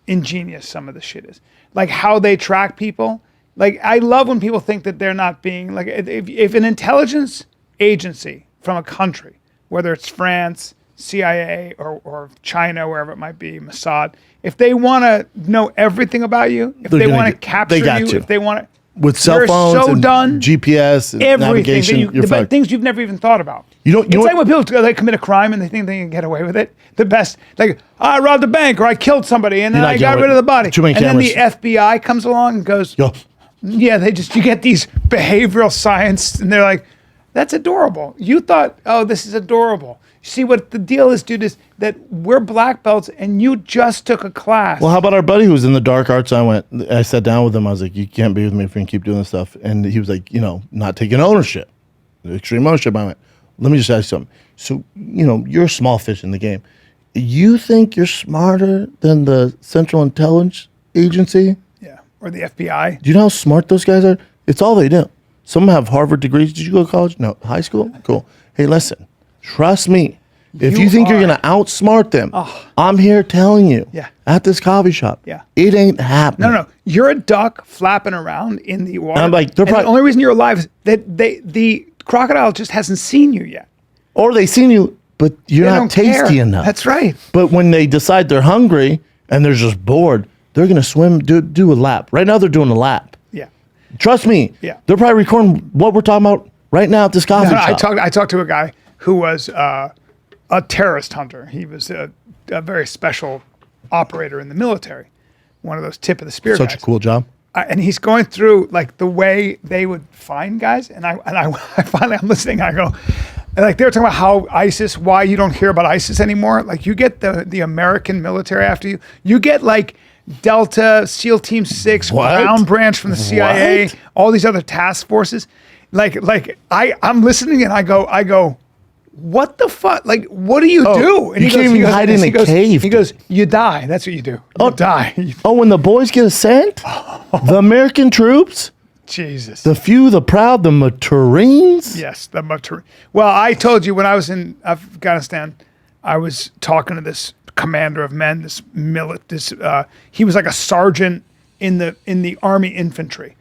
ingenious some of the shit is. Like how they track people. Like I love when people think that they're not being like if an intelligence agency from a country, whether it's France, CIA or China, wherever it might be, Mossad, if they want to know everything about you, if They're they gonna want to get- capture they got you, you. if they want to, With cell you're phones so and done. GPS and everything navigation, that you're but fucked. things you've never even thought about. You It's like when people they commit a crime and they think they can get away with it. The best, like I robbed a bank or I killed somebody and then You're not I got getting rid away- of the body. too many And then the cameras. FBI comes along and goes, Yo, yeah, you get these behavioral science and they're like, that's adorable. You thought, oh, this is adorable. See what the deal is, dude, is that we're black belts and you just took a class. well, how about our buddy who was in the dark arts? I sat down with him. I was like, you can't be with me if you're going to keep doing this stuff. And he was like, not taking ownership, extreme ownership. I went, let me just ask you something. So, you're a small fish in the game. You think you're smarter than the Central Intelligence Agency? Yeah, or the FBI. Do you know how smart those guys are? It's all they do. Some have Harvard degrees. Did you go to college? No. High school? Cool. Hey, listen. Trust me. If you think you're going to outsmart them, I'm here telling you. Yeah. At this coffee shop. Yeah. It ain't happening. No. You're a duck flapping around in the water. I'm like, and the only reason you're alive is that the crocodile just hasn't seen you yet. Or they seen you, but you're They not don't tasty care. enough. That's right. But when they decide they're hungry and they're just bored, they're going to swim, do a lap. Right now, they're doing a lap. Yeah. Trust me. Yeah. They're probably recording what we're talking about right now at this coffee No, shop. I talked to a guy who was a terrorist hunter. He was a very special operator in the military, one of those tip of the spear Such guys. a cool job. And he's going through like the way they would find guys, and I finally I'm listening. I go, like they were talking about how ISIS, why you don't hear about ISIS anymore. Like you get the American military after you. You get like Delta, SEAL Team 6, What? Ground Branch from the CIA, What? all these other task forces. I'm listening and I go, what the fuck? Like, what do you do? And you can't even hide in a cave. He goes, you die. That's what you do. You die. Oh, when the boys get sent? The American troops? Jesus. The few, the proud, the Maturines? Yes, the Matur. Well, I told you when I was in Afghanistan, I was talking to this commander of men, he was like a sergeant in the army infantry,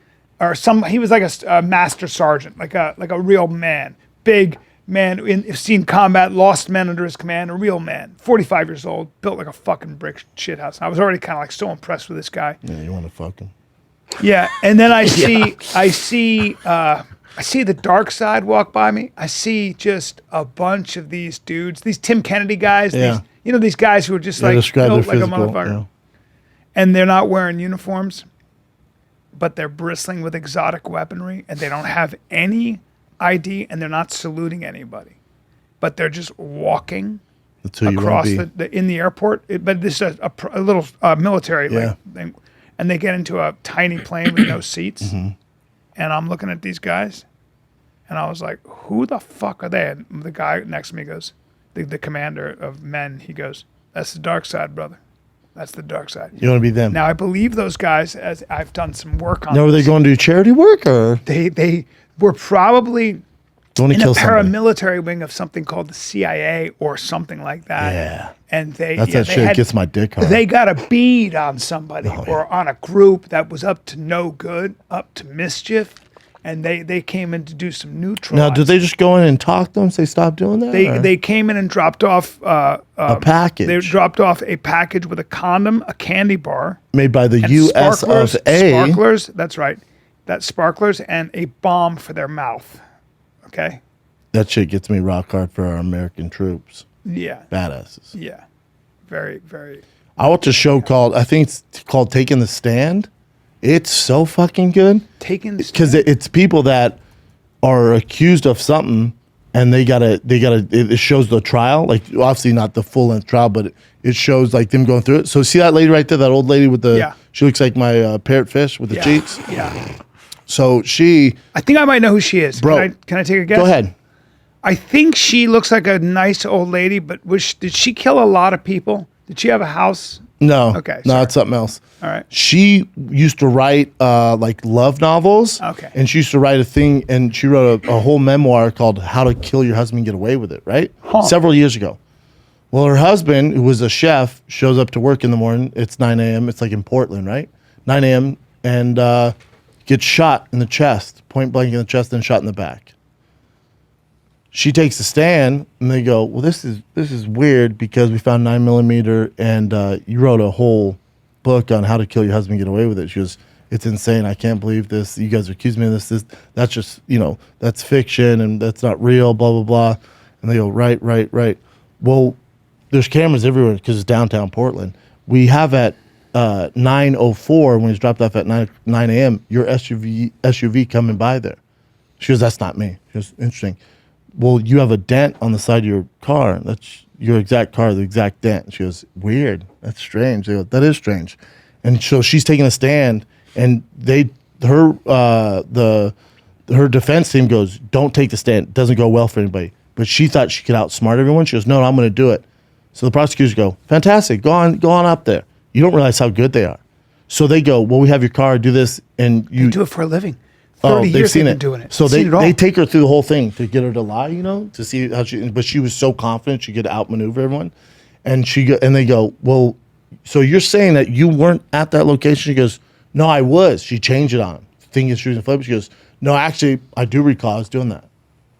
he was like a master sergeant, like a real man, big man, seen combat, lost men under his command, a real man, 45 years old, built like a fucking brick shit house. I was already kind of like so impressed with this guy. Yeah, you want to fuck him. Yeah, and then I see the dark side walk by me. I see just a bunch of these dudes, these Tim Kennedy guys. Yeah. These guys who are just Describe their built like a physical. motherfucker. Yeah. And they're not wearing uniforms, but they're bristling with exotic weaponry, and they don't have any ID, and they're not saluting anybody, but they're just walking That's who across you want to be. in the airport. But this is a little military Yeah. thing, and they get into a tiny plane with no seats, Mm-hmm. and I'm looking at these guys, and I was like, "Who the fuck are they?" And the guy next to me goes, the commander of men, he goes, "That's the dark side, brother. That's the dark side." You want to be them. Now I believe those guys, as I've done some work on. Now, are they this, going to do charity work or They were probably going to in a kill somebody? paramilitary wing of something called the CIA or something like that. Yeah. And they That's yeah, that they shit had- gets my dick hard. They got a bead on somebody Oh, or on a group that was up to no good, up to mischief, and they came in to do some neutralizing. Now, did they just go in and talk to them, say stop doing that? or? They came in and dropped off a package They dropped off a package with a condom, a candy bar, made by the and U.S. sparklers, of A. sparklers. That's right, sparklers and a bomb for their mouth. Okay. That shit gets me rock hard for our American troops. Yeah. Badasses. Yeah. Very, very. I watched a show called, I think it's called Taking the Stand. It's so fucking good. Taking the Because it's people that are accused of something and it shows the trial. Like, obviously not the full length trial, but it shows like them going through it. So see that lady right there, that old lady with the, Yeah. she looks like my parrotfish with the cheeks. Yeah. So she, I think I might know who she is. Bro, Can I take a guess? go ahead. I think she looks like a nice old lady, but did she kill a lot of people? Did she have a house? No. Okay, No, sorry. it's something else. All right. She used to write like love novels. Okay. And she used to write a thing, and she wrote a whole memoir called How to Kill Your Husband and Get Away with It, right? Several years ago. Well, her husband, who was a chef, shows up to work in the morning. It's 9 a.m. It's like in Portland, right? 9 a.m. and gets shot in the chest, point blank in the chest, and shot in the back. she takes a stand, and they go, well, this is weird because we found 9mm, and you wrote a whole book on how to kill your husband and get away with it. She goes, it's insane. I can't believe this. You guys are accusing me of this. That's just, that's fiction, and that's not real, blah, blah, blah. And they go, right. Well, there's cameras everywhere because it's downtown Portland. We have at 9:04, when he's dropped off at 9 a.m., your SUV coming by there. She goes, that's not me. She goes, interesting. Well, you have a dent on the side of your car. That's your exact car, the exact dent. She goes, weird. That's strange. They go, that is strange. And so she's taking a stand, and her defense team goes, don't take the stand. It doesn't go well for anybody. But she thought she could outsmart everyone. She goes, no, I'm going to do it. So the prosecutors go, fantastic. Go on up there. You don't realize how good they are. So they go, well, we have your car, do this, and you do it for a living. 30 years they've been doing it. So they take her through the whole thing to get her to lie, to see how but she was so confident she could outmaneuver everyone. And they go, well, so you're saying that you weren't at that location? She goes, no, I was. She changed it on him, thinking she was in flip. She goes, no, actually, I do recall I was doing that.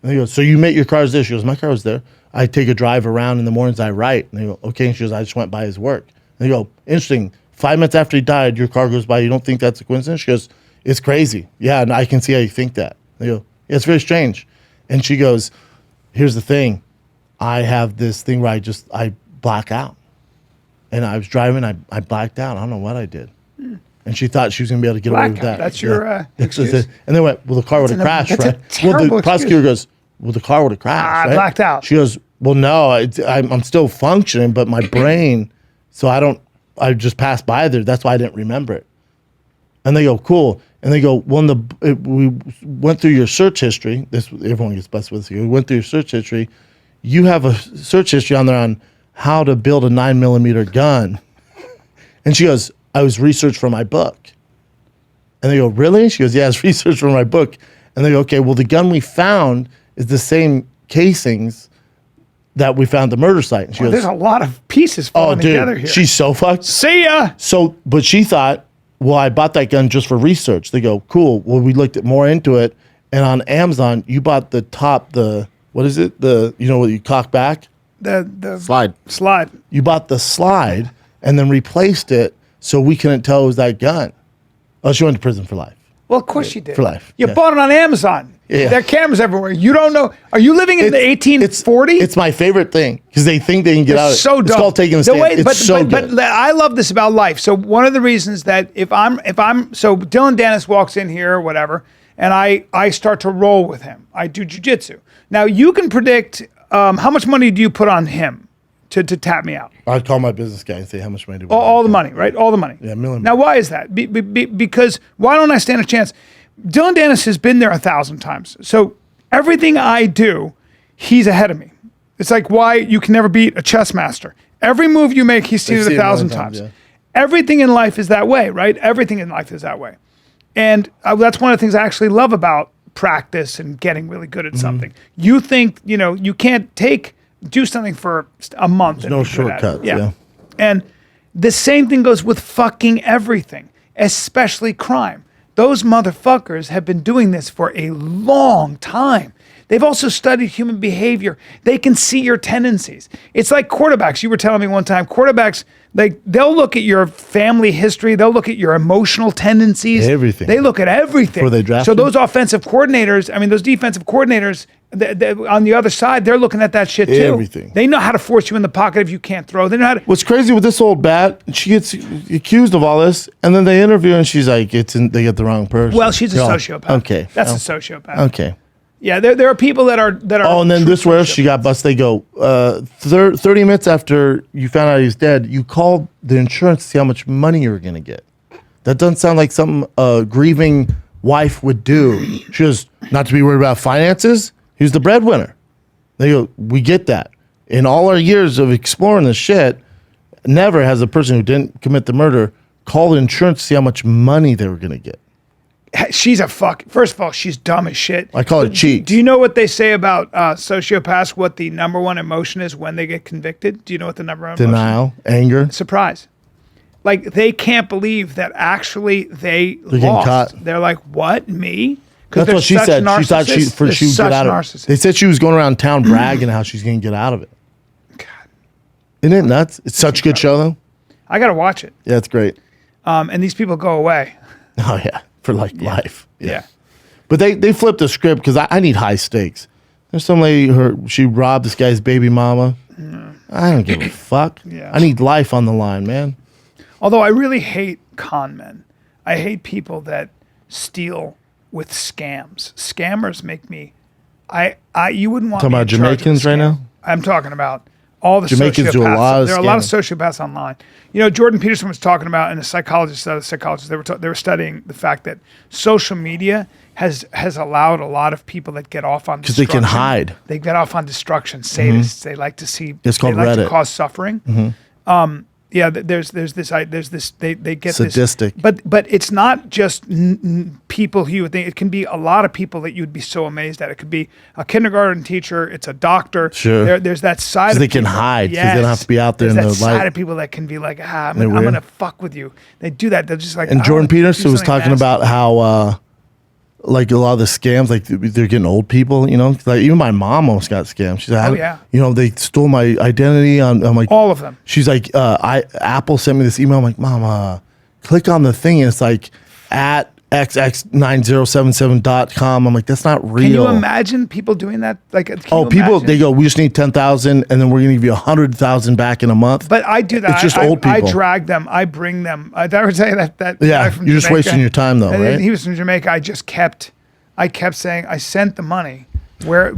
And they go, so you met your car's there? She goes, my car was there. I take a drive around in the mornings, I write. And they go, okay. And she goes, I just went by his work. And they go, interesting. 5 minutes after he died, your car goes by. You don't think that's a coincidence? She goes, it's crazy. Yeah, and I can see how you think that. They go, yeah, it's very strange. And she goes, here's the thing. I have this thing where I black out. And I was driving, I blacked out. I don't know what I did. And she thought she was going to be able to get away with that. That's your excuse. And they went, well, the car would have crashed, right? Well, the prosecutor goes, well, the car would have crashed, right? I blacked out. She goes, well, no, I'm still functioning, but my brain, so I just passed by there. That's why I didn't remember it. And they go, cool. And they go, well, we went through your search history. Everyone gets busted with this. We went through your search history. You have a search history on there on how to build a 9mm gun. And she goes, I was researched for my book. And they go, really? She goes, yeah, it's research for my book. And they go, okay, well, the gun we found is the same casings that we found at the murder site. And she goes, there's a lot of pieces falling together here. She's so fucked. See ya. So, but she thought, well, I bought that gun just for research. They go, cool. Well, we looked at more into it. And on Amazon, you bought what is it? What you cock back? The slide. You bought the slide and then replaced it so we couldn't tell it was that gun. Oh, she went to prison for life. Well, of course she did. For life. You bought it on Amazon. Yeah. There are cameras everywhere. You don't know. Are you living in the 1840s? It's my favorite thing because they think they can get out of it. So dumb. It's called taking the stand. But I love this about life. So one of the reasons that so Dylan Dennis walks in here or whatever, and I start to roll with him. I do jujitsu. Now you can predict how much money do you put on him to tap me out? I'd call my business guy and say how much money do we all the money, right? All the money. Yeah, million. Now why is that? Because why don't I stand a chance? Dylan Dennis has been there 1,000 times. So everything I do, he's ahead of me. It's like why you can never beat a chess master. Every move you make, he's seen it 1,000 times. Yeah. Everything in life is that way, right? Everything in life is that way. And that's one of the things I actually love about practice and getting really good at something. You think, you can't do something for a month. There's no shortcuts. Yeah. And the same thing goes with fucking everything, especially crime. Those motherfuckers have been doing this for a long time. They've also studied human behavior. They can see your tendencies. It's like quarterbacks. You were telling me one time, quarterbacks, they'll look at your family history. They'll look at your emotional tendencies. Everything. They look at everything. Before they draft so those offensive coordinators, those defensive coordinators on the other side, they're looking at that shit too. Everything. They know how to force you in the pocket if you can't throw. They know how to. What's crazy with this old bat, she gets accused of all this, and then they interview her, and she's like, they get the wrong person. Well, she's a sociopath. Okay. That's a sociopath. Okay. Yeah, there are people that are. Oh, and then this where she got busted. They go 30 minutes after you found out he was dead. You called the insurance to see how much money you were going to get. That doesn't sound like something a grieving wife would do. She goes, not to be worried about finances. He was the breadwinner. They go, we get that. In all our years of exploring this shit, never has a person who didn't commit the murder called the insurance to see how much money they were going to get. She's first of all, she's dumb as shit. I call it cheat. Do you know what they say about sociopaths, what the number one emotion is when they get convicted? Do you know what the number one Denial, emotion? anger. Surprise. Like, they can't believe that actually they They're lost. getting caught. They're like, what, me? That's what she said. She thought she would get out of it. They said she was going around town bragging how she's going to get out of it. God. Isn't it nuts? It's such a good show, though. I got to watch it. Yeah, it's great. And these people go away. Oh, yeah. For life. Yeah. But they flipped the script because I need high stakes. There's some lady, she robbed this guy's baby mama. I don't give a fuck. Yeah. I need life on the line, man. Although I really hate con men. I hate people that steal with scams. Scammers make me. You wouldn't want. Talking me about in charge of a Jamaicans right scam. now? I'm talking about all the Jamaicans sociopaths. do a lot of there are a lot of scamming. sociopaths online. You know, Jordan Peterson was talking about, and a psychologist, they were studying the fact that social media has allowed a lot of people that get off on Because they can destruction. hide. They get off on destruction. Sadists. They like to see. It's called they like Reddit. to cause suffering. Yeah, there's this. They get Sadistic. this. But it's not just people who you would think. It can be a lot of people that you'd be so amazed at. It could be a kindergarten teacher. It's a doctor. Sure. There's that side. Because Of they can people. hide, 'cause they don't have to be out there There's in that the light. side of people that can be like, I'm They're weird. gonna fuck with you. They do that. They're just like. And I Jordan wanna do Peterson was something talking nasty. about how, like a lot of the scams, like they're getting old people, you know, like even my mom almost got scammed. She's like, yeah. you know, they stole my identity I'm like, all of them. she's like, Apple sent me this email. I'm like, Mom, click on the thing. And it's like at xx9077.com. I'm like, that's not real. Can you imagine people doing that? Like, can you people, imagine? they go, we just need 10,000 and then we're going to give you 100,000 back in a month. But I do that. It's just I, old people. I drag them. I bring them. Did I ever tell you that Yeah, guy from you're just Jamaica? wasting your time though, right? He was from Jamaica. I kept saying, I sent the money. What?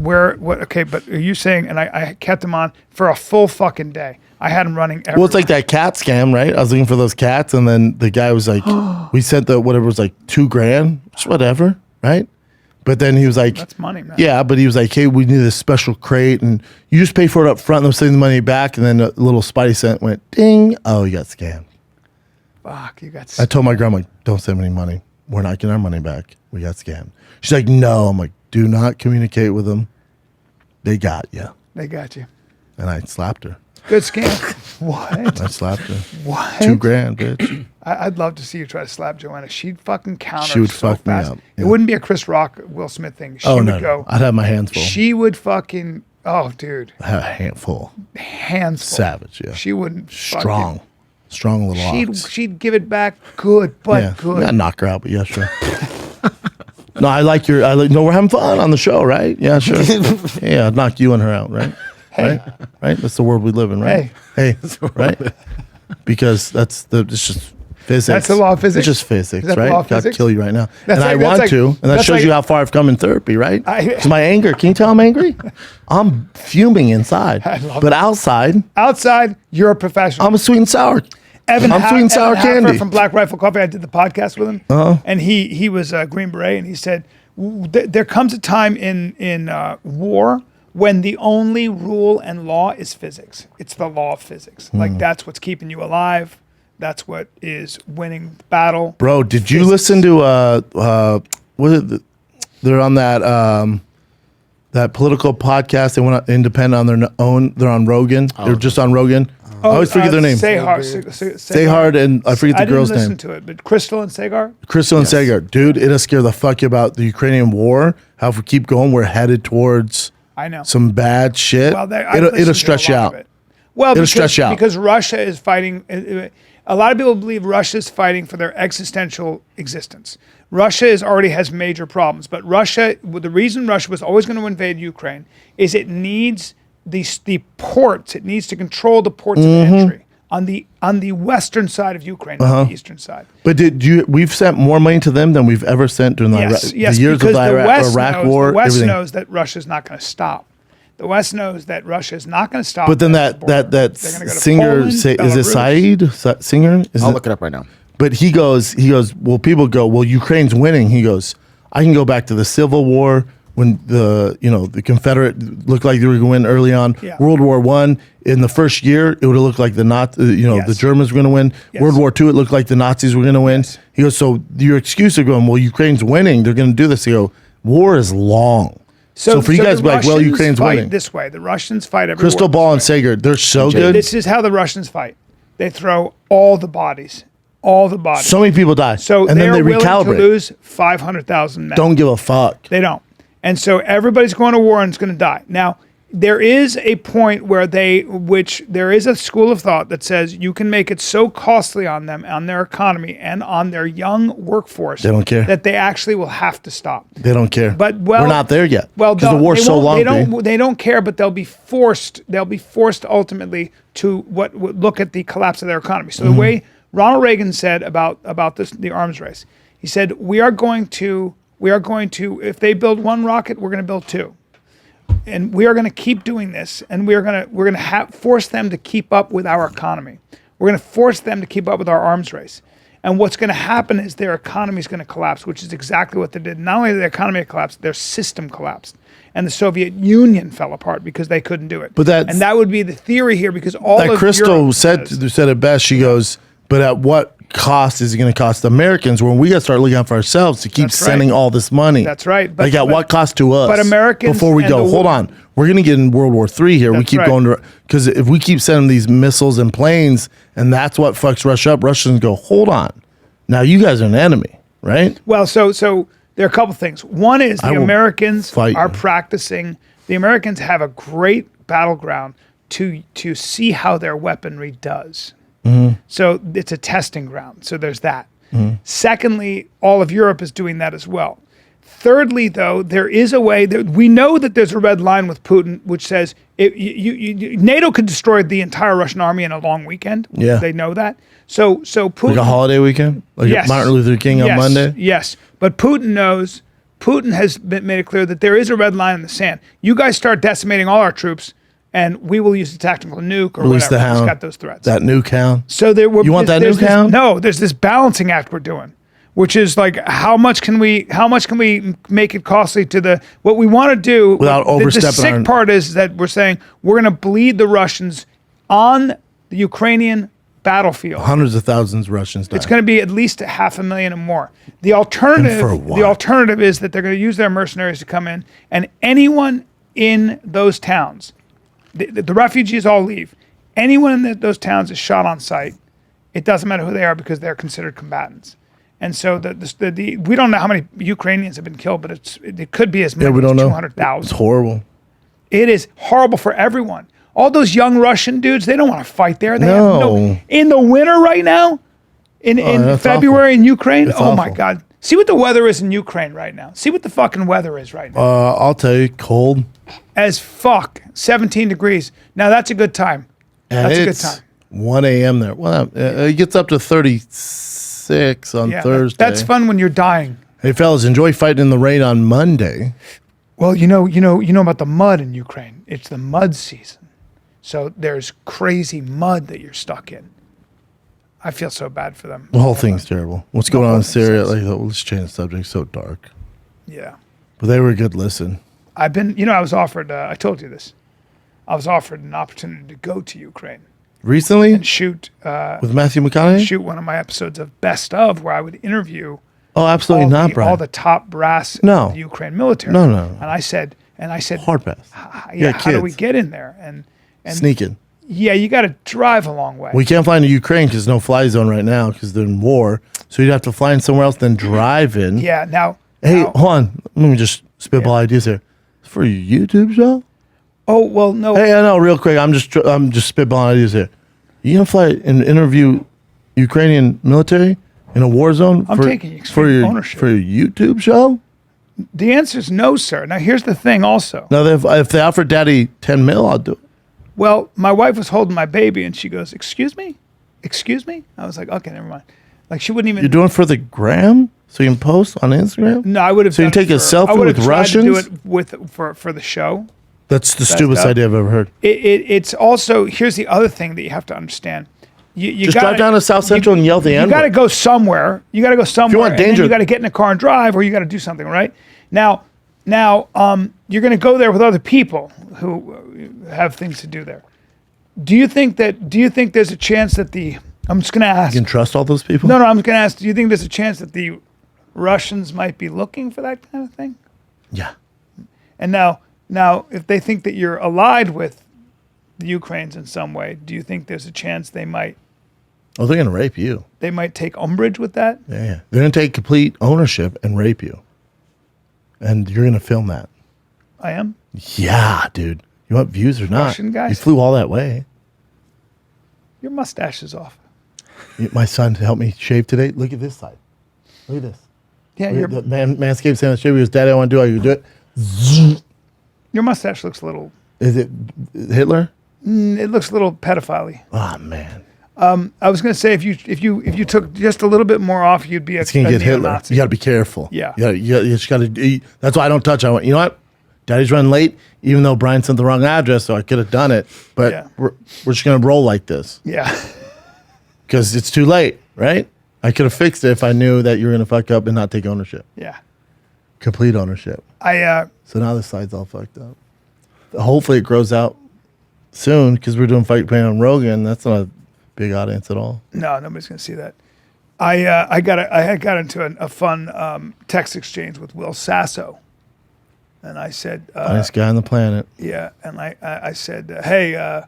Okay, but are you saying? And I kept him on for a full fucking day. I had him running everywhere. Well, it's like that cat scam, right? I was looking for those cats, and then the guy was like, we sent the whatever was like $2,000, just whatever, right? But then he was like, That's money, man. Yeah, but he was like, hey, we need this special crate, and you just pay for it up front, and they'll send the money back. And then a little Spidey cent went ding. Oh, you got scammed. Fuck, you got. I told my grandma, like, don't send me any money. We're not getting our money back. We got scammed. She's like, no. I'm like, do not communicate with them. They got you. They got you. And I slapped her. Good scam. What? I slapped her. What? $2,000, bitch. I'd love to see you try to slap Joanna. She'd fucking counter. She would so fuck me fast. up, It yeah. wouldn't be a Chris Rock, Will Smith thing. She Oh, would no. go. I'd have my hands full. She would fucking. Oh, dude. I have a handful. Hands full. Savage, yeah. She wouldn't. Strong. Strong little ox. She'd give it back good, but Yeah. good. Not knock her out, but yeah, sure. No, no, we're having fun on the show, right? Yeah, sure. Yeah, I'd knock you and her out, right? Hey. Right? That's the world we live in, right? Hey, right? Because it's just physics. That's the law of physics? It's just physics, Is that the right? law of I'll physics? kill you right now. That's And I like- that's want like- to, and that that's shows like- you how far I've come in therapy, right? It's my anger. Can you tell I'm angry? I'm fuming inside. But outside, Outside, you're a professional. I'm a sweet and sour. I'm sweet and sour Evan Haffer candy. from Black Rifle Coffee. I did the podcast with him, and he was a Green Beret, and he said there comes a time in war when the only rule and law is physics. It's the law of physics. Like that's what's keeping you alive. That's what is winning the battle. Bro, did you listen to what is it? They're on that political podcast. They went independent on their own. They're on Rogan. They're just on Rogan. I always forget their name. Sehar. And I forget the girl's I didn't name. listen to it, but Crystal and Sagar. Crystal and Sagar. Dude, it'll scare the fuck you about the Ukrainian war. How if we keep going, we're headed towards I know. some bad shit. Well, I've listened it'll to stress a you lot of out. it. Well, It'll because, stress you out. because Russia is fighting. A lot of people believe Russia's fighting for their existential existence. Russia already has major problems, but the reason Russia was always going to invade Ukraine is it needs the ports. It needs to control the ports of entry on the western side of Ukraine, not the eastern side. But we've sent more money to them than we've ever sent during the years of the Iraq War. The West everything. knows that Russia's not going to stop. The West knows that Russia is not going to stop. But then that They're gonna go to singer, Poland, is it Belarus. Said? Singer? I'll look it up right now. But he goes, well, people go, well, Ukraine's winning. He goes, I can go back to the Civil War when the Confederate looked like they were going to win early on. Yeah. World War I, in the first year, it would have looked like the Germans were going to win. Yes. World War II, it looked like the Nazis were going to win. Yes. He goes, so your excuse of going, well, Ukraine's winning, they're going to do this. He go, war is long. So for you guys to be like, well, Russians Ukraine's fight winning. this way. The Russians fight every Crystal war Ball and this way. Sager, they're so good. This is how the Russians fight. They throw all the bodies all the bodies. So many people die. So and then they willing to recalibrate. lose 500,000 men. Don't give a fuck. They don't. And so everybody's going to war and it's going to die. Now, there is a point where there is a school of thought that says you can make it so costly on them, on their economy, and on their young workforce. They don't care. That they actually will have to stop. They don't care. But we're not there yet. Well, because the war's so long. They don't care, but they'll be forced. They'll be forced ultimately to look at the collapse of their economy. So the way Ronald Reagan said about the arms race, he said we are going to if they build one rocket, we're going to build two. And we are going to keep doing this, and we're going to force them to keep up with our economy. We're going to force them to keep up with our arms race. And what's going to happen is their economy is going to collapse, which is exactly what they did. Not only did their economy collapse, their system collapsed. And the Soviet Union fell apart because they couldn't do it. And that would be the theory here, because all of Crystal Europe said it best. She goes, but at what cost is it going to cost Americans when we got to start looking out for ourselves to keep sending all this money? That's right. But what cost to us? But Americans, before we go, hold on, we're going to get in World War III here. We keep going to, because if we keep sending these missiles and planes, and that's what fucks Russia up, Russians go, hold on, now you guys are an enemy, right? Well, so there are a couple things. One is the Americans are practicing. The Americans have a great battleground to see how their weaponry does. So it's a testing ground. So there's that. Secondly, all of Europe is doing that as well. Thirdly, though, there is a way that we know that there's a red line with Putin, which says NATO could destroy the entire Russian army in a long weekend. Yeah. They know that. So Putin, like a holiday weekend, like Martin Luther King on Monday. Yes, but Putin knows. Putin has made it clear that there is a red line in the sand. You guys start decimating all our troops, and we will use a tactical nuke or Release whatever. the hound. He's got those threats. That nuke hound. So there were. You want that nuke hound? No, there's this balancing act we're doing, which is like how much can we make it costly to the what we want to do without overstepping. The sick part is that we're saying we're going to bleed the Russians on the Ukrainian battlefield. Hundreds of thousands of Russians die. It's going to be at least 500,000 and more. The alternative is that they're going to use their mercenaries to come in, and anyone in those towns, the refugees all leave. Anyone in those towns is shot on sight. It doesn't matter who they are because they're considered combatants. And so we don't know how many Ukrainians have been killed, but it could be as many as 200,000. It's horrible. It is horrible for everyone. All those young Russian dudes, they don't want to fight there. They have in the winter right now, in February in Ukraine. It's my awful. God. See what the weather is in Ukraine right now. See what the fucking weather is right now. I'll tell you, cold. As fuck. 17 degrees. Now that's a good time. And that's a it's good time. 1 a.m. there. Well, it gets up to 36 on Thursday. That's fun when you're dying. Hey, fellas, enjoy fighting in the rain on Monday. Well, you know about the mud in Ukraine. It's the mud season. So there's crazy mud that you're stuck in. I feel so bad for them. The whole thing's terrible. What's going on in Syria? Let's change the subject. It's so dark. Yeah. But they were a good listen. I was offered, I told you this. I was offered an opportunity to go to Ukraine. Recently? And shoot. With Matthew McConaughey? Shoot one of my episodes of Best Of where I would interview. Oh, absolutely not, Bryan. All the top brass of the Ukraine military. No. And I said, hard pass. How do we get in there? And sneaking. Yeah, you got to drive a long way. We can't fly into Ukraine because no fly zone right now because they're in war. So you'd have to fly in somewhere else, then drive in. Yeah, now. Hey, hold on. Let me just spitball ideas here. For your YouTube show? Oh, well, no. Hey, I know, real quick. I'm just spitballing ideas here. You gonna fly and interview Ukrainian military in a war zone? I'm taking extreme ownership. For your YouTube show? The answer is no, sir. Now, here's the thing also. Now, if they offer daddy 10 mil, I'll do it. Well, my wife was holding my baby, and she goes, excuse me? Excuse me? I was like, okay, never mind. Like, she wouldn't even... You're doing it for the gram? So you can post on Instagram? No, I would have So you take a selfie with Russians? I would have tried to do it for the show. That's the stupidest idea I've ever heard. It's also... Here's the other thing that you have to understand. You just drive down to South Central and yell the N-word. You got to go somewhere. You got to go somewhere. If you want danger, you got to get in a car and drive, or you got to do something, right? Now, you're going to go there with other people who have things to do there. Do you think there's a chance that I'm just going to ask. You can trust all those people? No, I'm just going to ask. Do you think there's a chance that the Russians might be looking for that kind of thing? Yeah. And now, if they think that you're allied with the Ukrainians in some way, do you think there's a chance they might Oh, they're gonna rape you. they might take umbrage with that. Yeah. They're gonna take complete ownership and rape you, and you're gonna film that. I am. Yeah, dude. You want views or not? Russian guys? You flew all that way. Your mustache is off. My son helped me shave today. Look at this side. Look at this. Yeah, The Manscaped saying, "Shave yours, Daddy. I want to do it. You do it." your mustache looks a little. Is it Hitler? It looks a little pedophile-y. Oh man, I was going to say if you took just a little bit more off, you'd be a, it's gonna a get Hitler. neo-Nazi. You got to be careful. Yeah. You just got to. That's why I don't touch. I went. You know what? Daddy's running late, even though Brian sent the wrong address, so I could have done it. But Yeah. we're just gonna roll like this Yeah. because it's too late, right? I could have fixed it if I knew that you were gonna fuck up and not take ownership, Yeah. complete ownership. So now this side's all fucked up. Hopefully it grows out soon because we're doing Fight Plan on Rogan. That's not a big audience at all. No, nobody's going to see that. I got into a fun text exchange with Will Sasso, and I said, Funniest guy on the planet. yeah, and I said, hey, I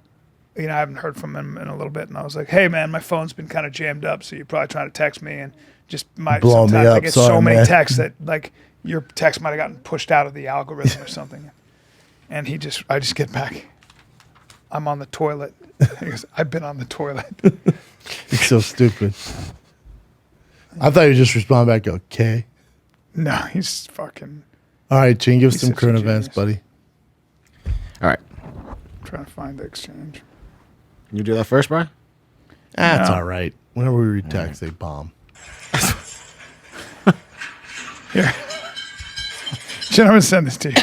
haven't heard from him in a little bit, and I was like, hey man, my phone's been kind of jammed up, so you're probably trying to text me, and just Blow me sometimes I up, get sorry, so many man. texts that like your text might have gotten pushed out of the algorithm or something, and I just get back, I'm on the toilet. He goes, I've been on the toilet. He's so stupid. I thought you just respond back, okay. No, he's fucking All right, Gene, give us He's some such a current events, genius. buddy. All right. trying to find the exchange. You do that first, Brian? That's No. all right. Whenever we read text, they bomb. Here. Gentlemen, send this to you.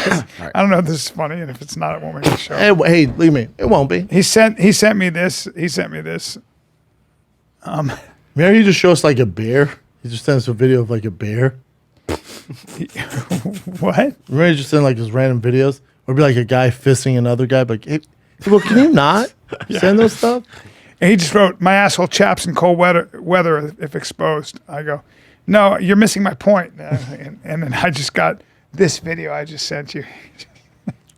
I don't know if this is funny, and if it's not, it won't make the show. Hey, leave me. It won't be. He sent me this. Maybe you just show us like a bear. He just sent us a video of like a bear. What? Remember you just send like those random videos? Or be like a guy fisting another guy, but hey, well, can you not send those stuff? And he just wrote, "My asshole chaps in cold weather if exposed." I go, "No, you're missing my point." And then I just got this video I just sent you.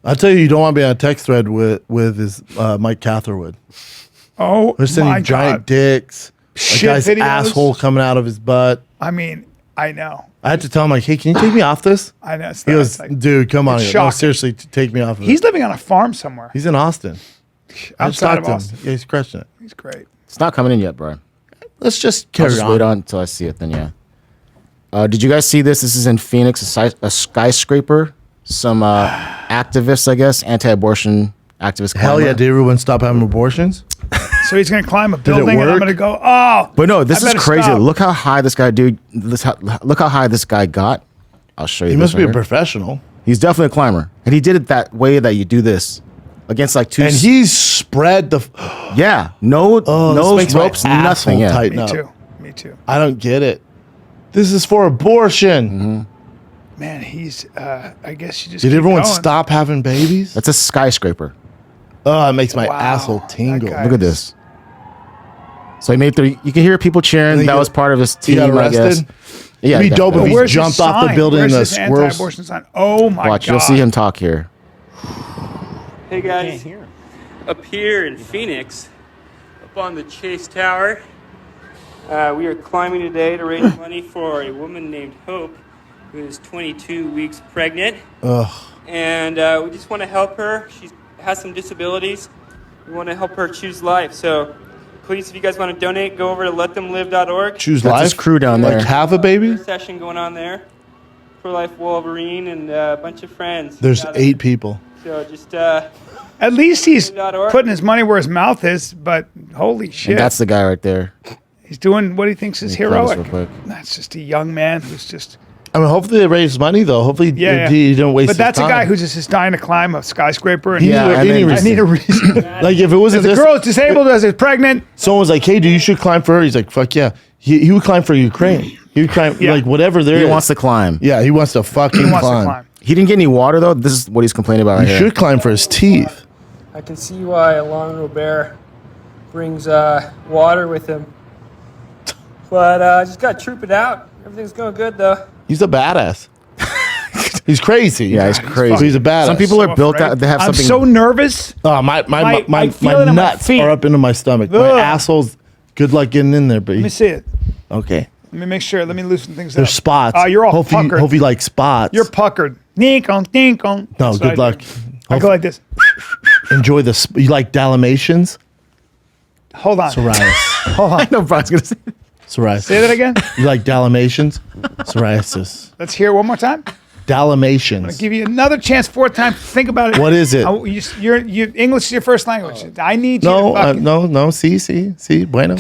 I'll tell you don't want to be on a text thread with is Mike Catherwood. Oh They're sending my giant God. dicks. A Shit guy's videos. asshole coming out of his butt. I mean, I know. I had to tell him like, hey, can you take me off this? I know. It's He not- goes, it's like- dude, come on. it's No, shocking. seriously, take me off of he's it. living on a farm somewhere He's in Austin. I just outside talked of to him. Austin. Yeah, he's crushing it. He's great. It's not coming in yet, Brian. Let's just I'll carry just on. wait on until I see it then, yeah. Did you guys see this? This is in Phoenix, a skyscraper. Some activists, I guess, anti-abortion activists. Hell climber. yeah, did everyone stop having abortions? So he's going to climb a building, and I'm work? going to go, oh. But no, this I is better crazy. stop. Look how high this guy, dude. Look how high this guy got. I'll show you. He this must be right a here. professional. He's definitely a climber, and he did it that way that you do this against like two. And he's spread the. yeah, no, This no makes my ropes, asshole nothing. Yeah. tighten Me up. too. Me too. I don't get it. This is for abortion. Mm-hmm. Man, he's, I guess you just Did keep everyone going. stop having babies? That's a skyscraper. Oh, it makes my Wow, asshole that tingle. guy- Look at this. So he made three. You can hear people cheering. And That he was got- part of his he team, got I guess. arrested? Yeah, It'd be dope if definitely. he Where's jumped his off the sign? building Where's and the his squirrels. anti-abortion sign? Oh my Watch, God. you'll see him talk here. Hey guys, up here in Phoenix, up on the Chase Tower, we are climbing today to raise money for a woman named Hope, who is 22 weeks pregnant. And we just want to help her. She has some disabilities. We want to help her choose life. So please, if you guys want to donate, go over to letthemlive.org. Choose That's life. his crew down Like there. have a baby? There's a session going on there. Pro Life Wolverine and a bunch of friends. There's gathered. 8 people. So just At least he's .org. putting his money where his mouth is, but holy shit. And that's the guy right there. He's doing what he thinks is Let me play this heroic. real quick. That's just a young man who's just, I mean, hopefully they raise money though. Hopefully yeah. he didn't waste But his that's time. a guy who just is dying to climb a skyscraper. And He Yeah, needed and any then- I reason. need a reason. Like if it wasn't The this, girl is disabled, as is pregnant. someone was like, "Hey, dude, you should climb for her." He's like, "Fuck yeah." He would climb for Ukraine. He would climb Yeah. like whatever there He is. wants to climb. Yeah, he wants to fucking He wants climb. to climb. He didn't get any water though. This is what he's complaining about right He here. should climb for his teeth. I can see why Alon Robert brings water with him. But I just got to troop it out. Everything's going good, though. He's a badass. He's crazy. Yeah, he's crazy. He's a badass. Some people are built Afraid. out. They have I'm something. so nervous. Oh, my I feel it in my nuts feet. are up into my stomach. Ugh. My asshole's Good luck getting in there, Let me but see it. okay. Let me make sure. Let me loosen things There's up. spots. You're all hope puckered. hope you like spots. You're puckered. Dink on, dink on. No, That's what good I do. luck. I go like this. Enjoy the. You like Dalmatians? Hold on. Psoriasis. Hold on. No, Brian's gonna say. Psoriasis. Say that again. You like Dalmatians? Psoriasis. Let's hear it one more time. Dalmatians. Give you another chance, fourth time. Think about it. What is it? English is your first language. I need you No, to fucking... no. See. Bueno.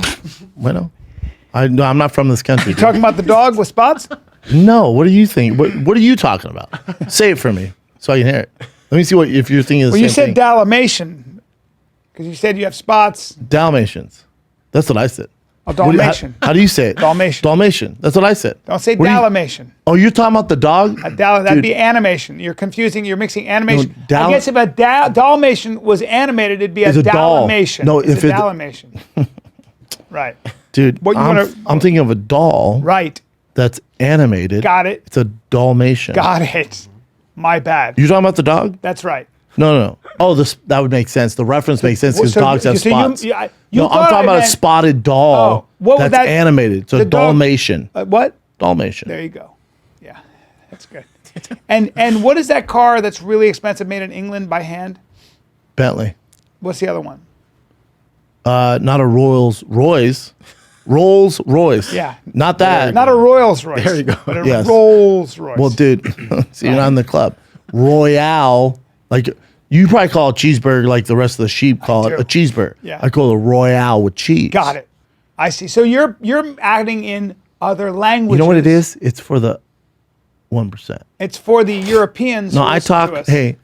No, I'm not from this country. You talking about the dog with spots? No, what do you think? What are you talking about? Say it for me so I can hear it. Let me see what if you're thinking of the Well, you same said thing. Dalmatian because you said you have spots. Dalmatians. That's what I said. Oh, Dalmatian. How do you say it? Dalmatian. Dalmatian. That's what I said. Don't say What do you- Dalmatian. Oh, you're talking about the dog? That'd Dude. be animation. You're confusing. You're mixing animation. No, I guess if a Dalmatian was animated, it'd be a It's a doll. Dalmatian. No, it's if a it- Dalmatian. Right. Dude, What you I'm thinking of a doll Right. that's animated. Got it. It's a Dalmatian. Got it. My bad. You talking about the dog? That's right. No. Oh, that would make sense. The reference makes sense because So- dogs have so spots. you No, I'm thought talking I about a meant- spotted doll Oh, what would that's that- animated. It's a the dog- Dalmatian. What? Dalmatian. There you go. Yeah, that's good. And what is that car that's really expensive made in England by hand? Bentley. What's the other one? Not a Rolls Royce. Rolls Royce. Yeah. Not that. Not a Rolls Royce. There you go. But a Yes. Rolls Royce. Well, dude, see, you're not in the club. Royale, like you probably call a cheeseburger like the rest of the sheep call it do. a cheeseburger. Yeah. I call it a Royale with cheese. Got it. I see. So you're adding in other languages. You know what it is? It's for the 1%. It's for the Europeans. No, who I listen to talk. us. Hey,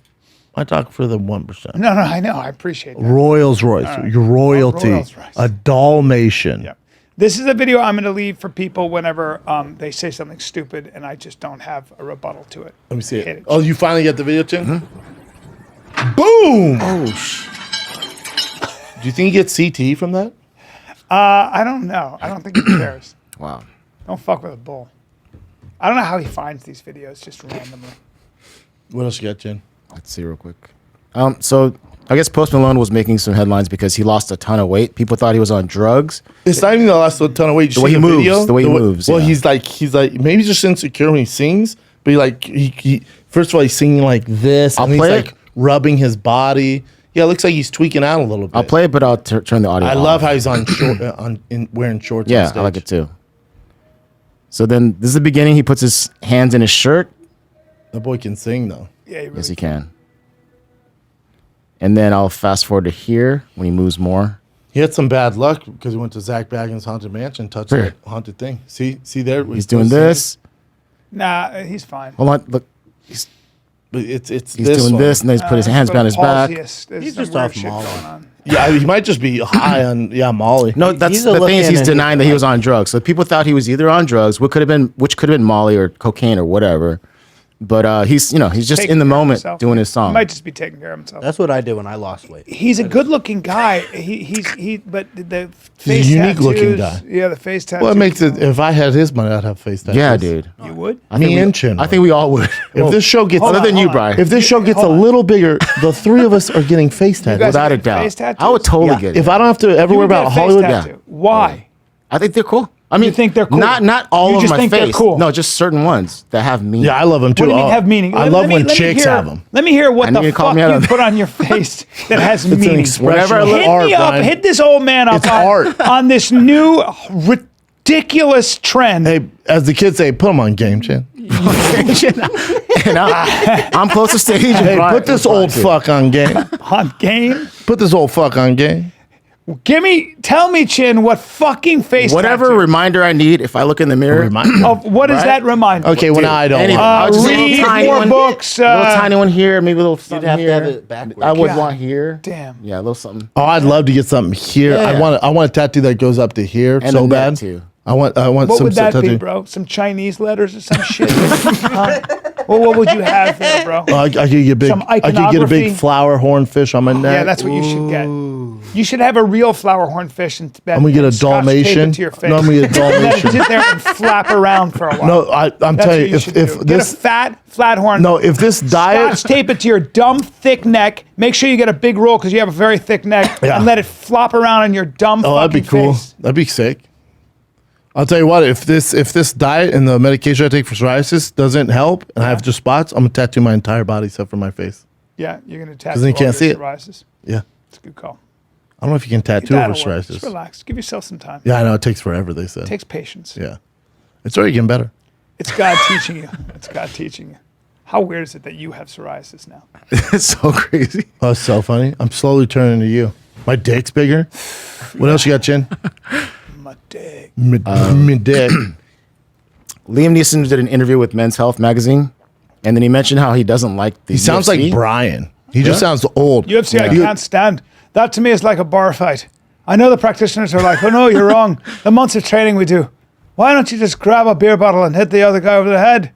I talk for the 1%. No, I know. I appreciate that. Rolls Royce, your royalty, Rolls Royce. a Dalmatian. Yeah. This is a video I'm going to leave for people whenever they say something stupid and I just don't have a rebuttal to it. Let me see Hit it. it. Oh, you finally get the video, Chin? Boom! Oh, Do you think you get CT from that? I don't know. I don't think he cares. wow. Don't fuck with a bull. I don't know how he finds these videos just randomly. What else you got, Chin? Let's see real quick. So I guess Post Malone was making some headlines because he lost a ton of weight. People thought he was on drugs. It's not even the last ton of weight. The way he moves, Video? the way he moves, Well, yeah. he's like maybe he's just insecure when he sings, but he first of all he's singing like this, I'll and he's play it. like rubbing his body. Yeah, it looks like he's tweaking out a little bit. I'll play it, but I'll turn the audio I off. love how he's on short, wearing shorts. on Yeah, stage. I like it too. So then this is the beginning. He puts his hands in his shirt. The boy can sing though. Yeah, he really Yes, he can. And then I'll fast forward to here when he moves more. He had some bad luck because he went to Zach Bagans' haunted mansion, touched Here. that haunted thing. See there. He's doing this. Nah, he's fine. Hold on, look. But it's He's this doing one. this, and then he's put his hands behind his back. There's He's some just weird off shit Molly. going on. Yeah, he might just be high on Molly. No, that's He's the thing is looking he's at denying it that he was on drugs. So people thought he was either on drugs, which could have been Molly or cocaine or whatever. But he's just Taking in the care of moment himself. doing his song. He might just be taking care of himself. That's what I did when I lost weight. He's a good-looking guy. But the face unique-looking tattoos- guy. Yeah, the face tattoos. Well, it makes it. If I had his money, I'd have face tattoos. Yeah, dude. You would? I Me think and we, Chin I would. think we all would. If this show gets Other than you, hold on. Brian. if this show gets a Hold on. little bigger, the three of us are getting face tattoos. guys Without a get face doubt. tattoos? I would totally Yeah. get it. If I don't have to ever You worry would get about a face Hollywood, tattoo. Why? I think they're cool. I mean, think they're cool? Not all You over just my think they're face. cool? No, just certain ones that have meaning. yeah, I love them too. What do you mean Oh, have meaning? I Let love me- when let me chicks hear- have them. Let me hear what And the you call fuck me out you on put on your face that has It's an meaning. expression Whenever I of look- Hit art, me up. Brian. Hit this old man up It's on, art. on this new ridiculous trend. Hey, as the kids say, put them on game, Chin. And I'm close to stage. Hey, put this old fuck on game. On game. Put this old fuck on game. Tell me, Chin, what fucking face Whatever tattoo- reminder I need if I look in the mirror. of what does Right? that remind? Okay, well, now I don't Anyway, want. I'll just say a read little tiny more one, books. a little tiny one here, maybe a little something have to here. have it backwards. I would God want here. damn. Yeah, a little something. Oh, I'd love to get something here. Yeah. I want a tattoo that goes up to here And so a neck, bad. too. I want What some would that tattoo. be, bro? Some Chinese letters or some shit? Huh? Well, what would you have there, bro? I could get big. Some I could get a iconography? big flower hornfish on my neck. Yeah, that's what you should get. You should have a real flower hornfish in Tibet. I'm gonna get a and scotch tape it Dalmatian. to your face. No, I'm gonna get a And let it Dalmatian. sit there and flap around for a while. No, I'm That's telling what you, should if do. this Get a fat, flat horn. no, if this diet, Scotch tape it to your dumb, thick neck. Make sure you get a big roll because you have a very thick neck, Yeah. and let it flop around on your dumb oh, that'd be fucking cool. face. That'd be sick. I'll tell you what, if this diet and the medication I take for psoriasis doesn't help, and I have just spots, I'm gonna tattoo my entire body except for my face. Yeah, you're gonna tattoo then you all can't your see it. psoriasis. Yeah, It's a good call. I don't know if you can tattoo That'll over work. psoriasis. Just relax. Give yourself some time. Yeah, I know it takes forever. They said. It takes patience. Yeah, it's already getting better. It's God teaching you. It's God teaching you. How weird is it that you have psoariasis now? It's so crazy. Oh, it's so funny. I'm slowly turning to you. My dick's bigger. What else you got, Chin? My dick. My dick. Liam Neeson did an interview with Men's Health magazine, and then he mentioned how he doesn't like the He sounds UFC. like Bryan. He just sounds old. UFC, I You- can't stand. That to me is like a bar fight. I know the practitioners are like, oh no, you're wrong. The months of training we do. Why don't you just grab a beer bottle and hit the other guy over the head?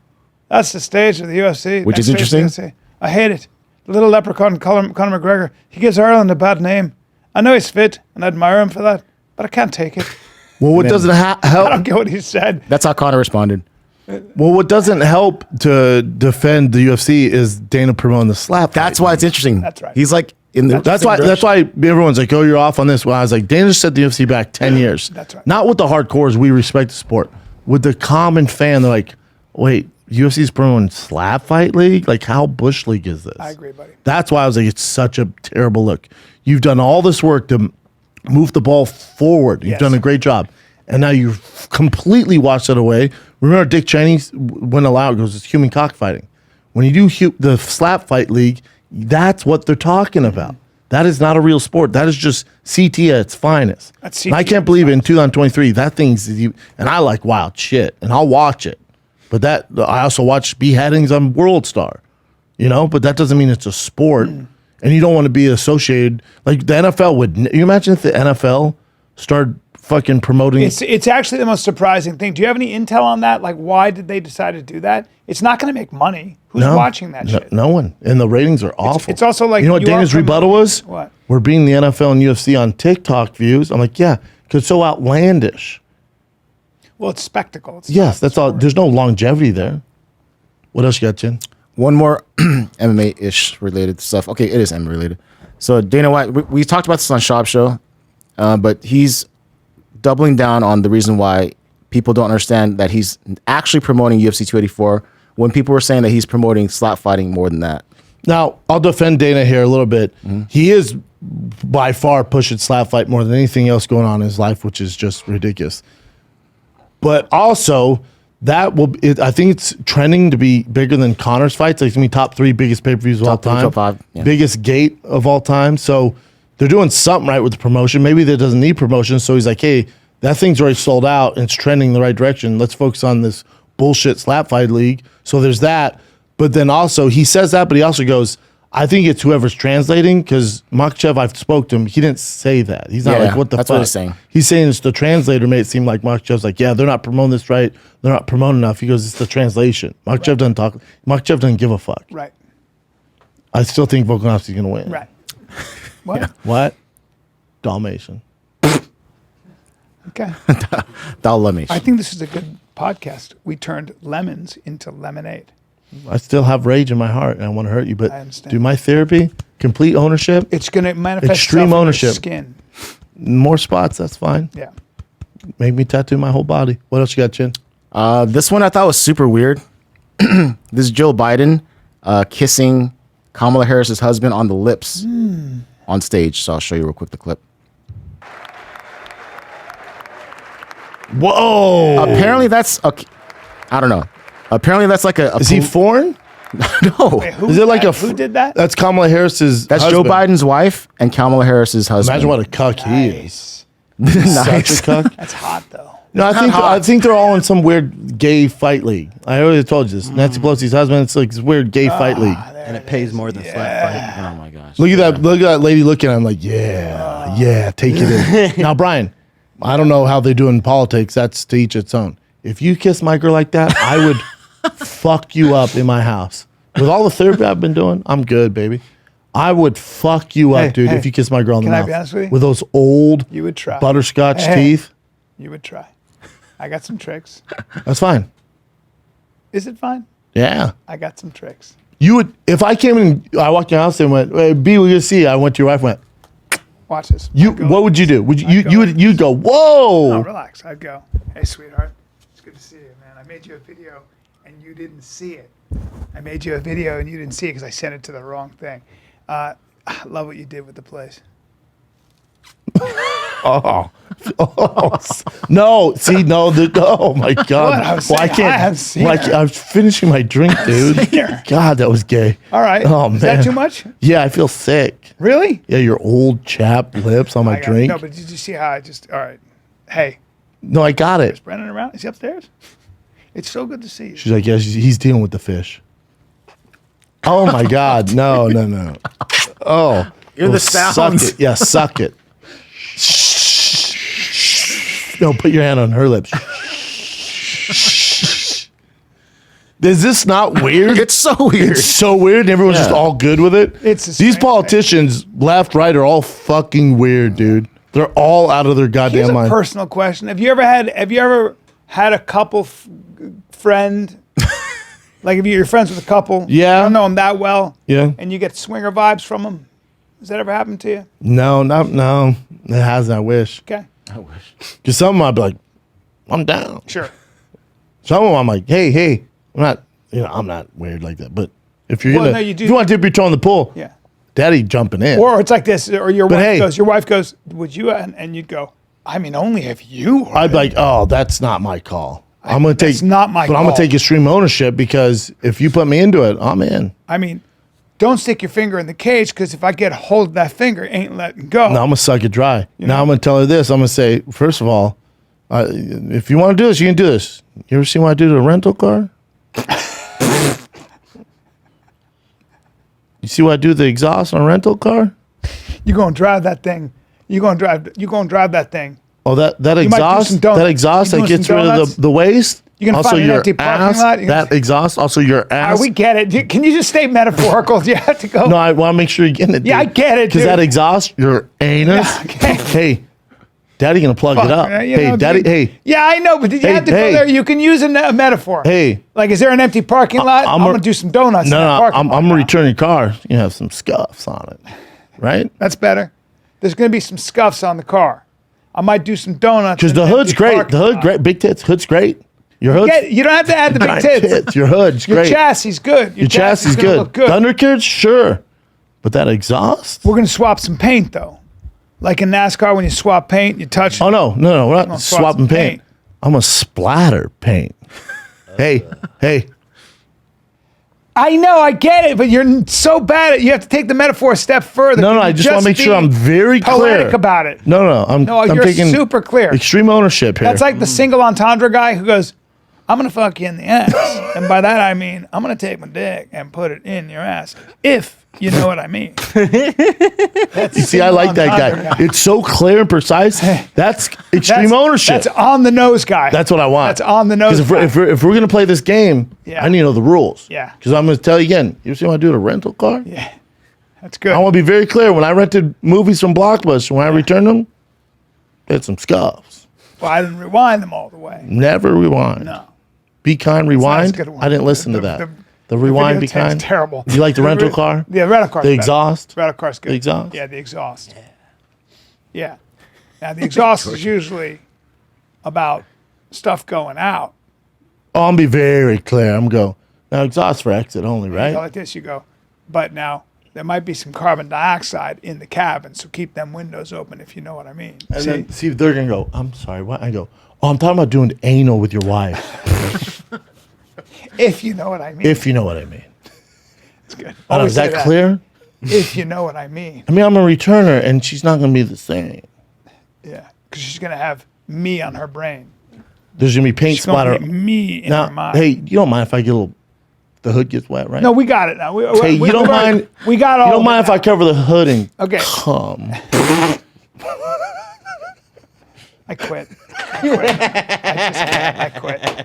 That's the stage of the UFC. Which is Next stage of interesting. the UFC. I hate it. The little leprechaun, Conor McGregor, he gives Ireland a bad name. I know he's fit, and I admire him for that, but I can't take it. Well, what doesn't I help? don't get what he said. That's how Conor responded. Well, what doesn't help to defend the UFC is Dana promoting the slap. That's fight. why it's interesting. That's right. He's like in the. That's why everyone's like, "Oh, you're off on this." Well, I was like, Dana just set the UFC back 10 years. That's right. Not with the hardcores. We respect the sport. With the common fan, they're like, "Wait, UFC's promoting slap fight league? Like, how bush league is this?" I agree, buddy. That's why I was like, it's such a terrible look. You've done all this work to move the ball forward. You've Yes. done a great job. And now you've completely washed it away. Remember Dick Cheney went aloud, goes, it's human cockfighting. When you do the slap fight league, that's what they're talking about. That is not a real sport. That is just CT at its finest. That's And I CT can't believe in 2023, that thing's, and I like wild shit, and I'll watch it. But I also watch beheadings on World Star, but that doesn't mean it's a sport. And you don't want to be associated, like the NFL would. You imagine if the NFL started fucking promoting. It's actually the most surprising thing. Do you have any intel on that? Like, why did they decide to do that? It's not going to make money. Who's watching that shit? No one. And the ratings are awful. it's also like you know what you are Dana's rebuttal was? What? We're beating the NFL and UFC on TikTok views. I'm like, yeah, because it's so outlandish. Well, it's spectacle. It's Yes, that's all. There's no longevity there. What else you got, Jen? One more MMA-ish related stuff. Okay, it is MMA related. So Dana White, we talked about this on Shop Show, but he's doubling down on the reason why people don't understand that he's actually promoting UFC 284 when people were saying that he's promoting slap fighting more than that. Now, I'll defend Dana here a little bit. He is by far pushing slap fight more than anything else going on in his life, which is just ridiculous. But also, I think it's trending to be bigger than Conor's fights. Like, it's going to be top 3 biggest pay-per-views of all Top three, time. top five, yeah. Biggest gate of all time. So they're doing something right with the promotion. Maybe that doesn't need promotion. So he's like, hey, that thing's already sold out and it's trending in the right direction. Let's focus on this bullshit slap fight league. So there's that. But then also, he says that, but he also goes, I think it's whoever's translating, because Makhachev, I've spoke to him, he didn't say that. He's not Yeah, like, what the that's fuck? what he's saying. He's saying it's the translator made it seem like Makhachev's like, yeah, they're not promoting this right. They're not promoting enough. He goes, it's the translation. Makhachev doesn't talk. Makhachev doesn't give a fuck. Right. I still think Volkanovski's going to win. Right. What? What? Dalmatian. Okay. Dalmatian. I think this is a good podcast. We turned lemons into lemonade. I still have rage in my heart and I want to hurt you, but I understand. do my therapy, complete ownership, It's going to manifest Extreme itself in your ownership. skin. more spots, that's fine. Yeah. Make me tattoo my whole body. What else you got, Chin? This one I thought was super weird. This is Joe Biden kissing Kamala Harris's husband on the lips on stage. So I'll show you real quick the clip. Whoa! Apparently that's I don't know. Apparently that's like a Is he foreign? no. Wait, who Is it like who did that? That's Kamala Harris's. That's husband. Joe Biden's wife and Kamala Harris's husband. Imagine what a cuck he is. Nice. Such a cuck. That's hot though. No, I think they're all in some weird gay fight league. I already told you this. Nancy Pelosi's husband. It's like this weird gay fight league. And it pays more than slap fight. Oh my gosh. Look at that! Look at that lady looking at him like, yeah, take it in. Now, Brian, I don't know how they do in politics. That's to each its own. If you kiss my girl like that, fuck you up in my house. With all the therapy I've been doing, I'm good, baby. I would fuck you up, dude, if you kiss my girl in the mouth. Can I be honest with you? With those old You would try. butterscotch Hey. teeth. You would try. I got some tricks. That's fine. Is it fine? Yeah. I got some tricks. You would, if I came in, I walked in your house and went, hey, B, we're gonna see you. I went to your wife and went, Watch this. what would you do? Would you, go. you'd go, whoa. No, relax. I'd go, hey, sweetheart. It's good to see you, man. I made you a video and you didn't see it. I made you a video and you didn't see it because I sent it to the wrong thing. I love what you did with the place. No, see, no, oh my God. What? I was Well, I saying, I have can't. seen Well, her. I was finishing my drink, dude. her. God, that was gay. All right. Oh, Is that man. too much? Yeah, I feel sick. Really? Yeah, your old chapped lips on my I got- drink. No, but did you see how I just, all right. Hey, No, I got it. Brennan around? Is he upstairs? It's so good to see you. She's like, yeah, he's dealing with the fish. Oh my God, no. Oh, You're the well, suck sounds. it. Yeah, suck it. No, put your hand on her lips. Is this not weird? It's so weird. It's so weird, and everyone's just all good with it. It's a These strange politicians, left, right, are all fucking weird, dude. They're all out of their Here's goddamn a mind. personal question. Have you ever had a couple friend, like if you're friends with a couple, Yeah. you don't know them that well, Yeah. and you get swinger vibes from them? Has that ever happened to you? No, it hasn't. I wish. Okay, Because some of them I'd be like, I'm down. sure. Some of them I'm like, hey, I'm not weird like that. But if you're Well, gonna, no, you do- if you want to dip your toe in the pool, Yeah. Daddy jumping in. Or it's like this, or your But wife hey. goes, would you? And you'd go, I mean, only if you. Were. I'd be like, oh, that's not my call. I'm gonna take. that's not my But I'm call. gonna take extreme ownership because if you put me into it, I'm in. I mean, don't stick your finger in the cage because if I get a hold of that finger, it ain't letting go. Now I'm gonna suck it dry. Now I'm gonna tell her this. I'm gonna say, first of all, if you want to do this, you can do this. You ever seen what I do to a rental car? You see what I do to the exhaust on a rental car? You're gonna drive that thing. You're gonna drive that thing. Oh, that might do exhaust, some donuts. that exhaust You that doing gets some rid of donuts? the waste. You're gonna also find an your empty parking ass. lot? You're That exhaust, also your ass. We get it. Can you just stay metaphorical? You have to go. No, I want to make sure you get it. Yeah, I dude. get it, Because dude. that exhaust, your anus. Yeah, okay. Hey, Daddy gonna plug it up. You Hey, know, Daddy. dude. Hey, Yeah, I know, but did you Hey, have to go hey. there? You can use a metaphor. hey. Like, is there an empty parking lot? I'm a- gonna do some donuts. in that No, parking I'm lot gonna now. return your car. You have some scuffs on it, right? That's better. There's gonna be some scuffs on the car. I might do some donuts. Because in the an hood's empty great. parking The hood lot. great. Big tits. Hood's great. Your hood's You don't have to add the big giant tits. Your hood's Your great. chassis is good. Your chassis is gonna good. Look good. Thunder kids, sure, but that exhaust. We're gonna swap some paint though. Like in NASCAR, when you swap paint, you touch. Oh no, we're not gonna swap swapping some paint. paint. I'm gonna splatter paint. Hey. I know, I get it, but you're so bad at. You have to take the metaphor a step further. No, Can I you just want to make sure be I'm very poetic clear about it. No, I'm you're taking super clear. extreme ownership here. That's like the single entendre guy who goes, "I'm gonna fuck you in the ass," and by that I mean I'm gonna take my dick and put it in your ass. If you know what I mean. you see, I like that guy. It's so clear and precise. That's extreme ownership. That's on the nose guy. That's what I want. That's on the nose. Because if we're gonna play this game, Yeah. I need to know the rules. Yeah. Because I'm gonna tell you again. You see what I do to a rental car? Yeah, that's good. I want to be very clear. When I rented movies from Blockbuster, when I returned them, they had some scuffs. Well, I didn't rewind them all the way. Never rewind. No. Be kind, Not as rewind. good a one. I didn't listen to that. The rewind, be videotape's kind. terrible. You like the rental car? Yeah, rental car. The exhaust? Rental car's good. The exhaust? Yeah, the exhaust. Yeah. Now the exhaust is usually about stuff going out. Oh, I'm gonna be very clear. I'm gonna go. Now exhaust for exit only, You go right? like this, you go. But now there might be some carbon dioxide in the cabin, so keep them windows open if you know what I mean. And then see if they're gonna go. I'm sorry. What? I go. Oh, I'm talking about doing anal with your wife. If you know what I mean. If you know what I mean. It's good. I don't know, Always is say that clear? If you know what I mean. I mean, I'm gonna return her, and she's not gonna be the same. Yeah. Because she's going to have me on her brain. There's gonna be paint She's going splatter. to be me in her Now, mind. hey, you don't mind if I get a little. The hood gets wet, right? No, we got it now. Hey, you don't mind? We got all You don't of it mind if now. I cover the hood and Okay. come? I quit. I quit. I just quit. I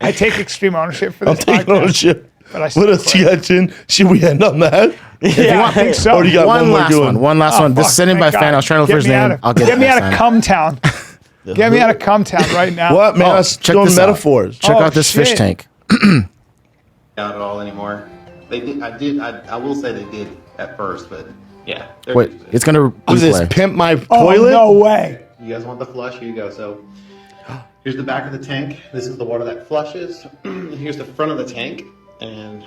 quit. I take extreme ownership for I'm this taking podcast. ownership. But I What still else you got, Chin? Should we end on that? I think so. Or do you got one more last good one. One last one. This is sent in by Thank fan. God. I was trying to look for his Get me out name. of- I'll get Get it me next out of time. Cumtown. Get me out of Cumtown right now. What, man? Oh, That's check doing this out. metaphors. Check Oh, out this fish shit. tank. Out at all anymore. They did. I will say they did at first, but yeah. they're Wait, used to it. it's gonna Who's this? replay. Pimp my Oh, toilet? no way. You guys want the flush? Here you go. So here's the back of the tank. This is the water that flushes. Here's the front of the tank, and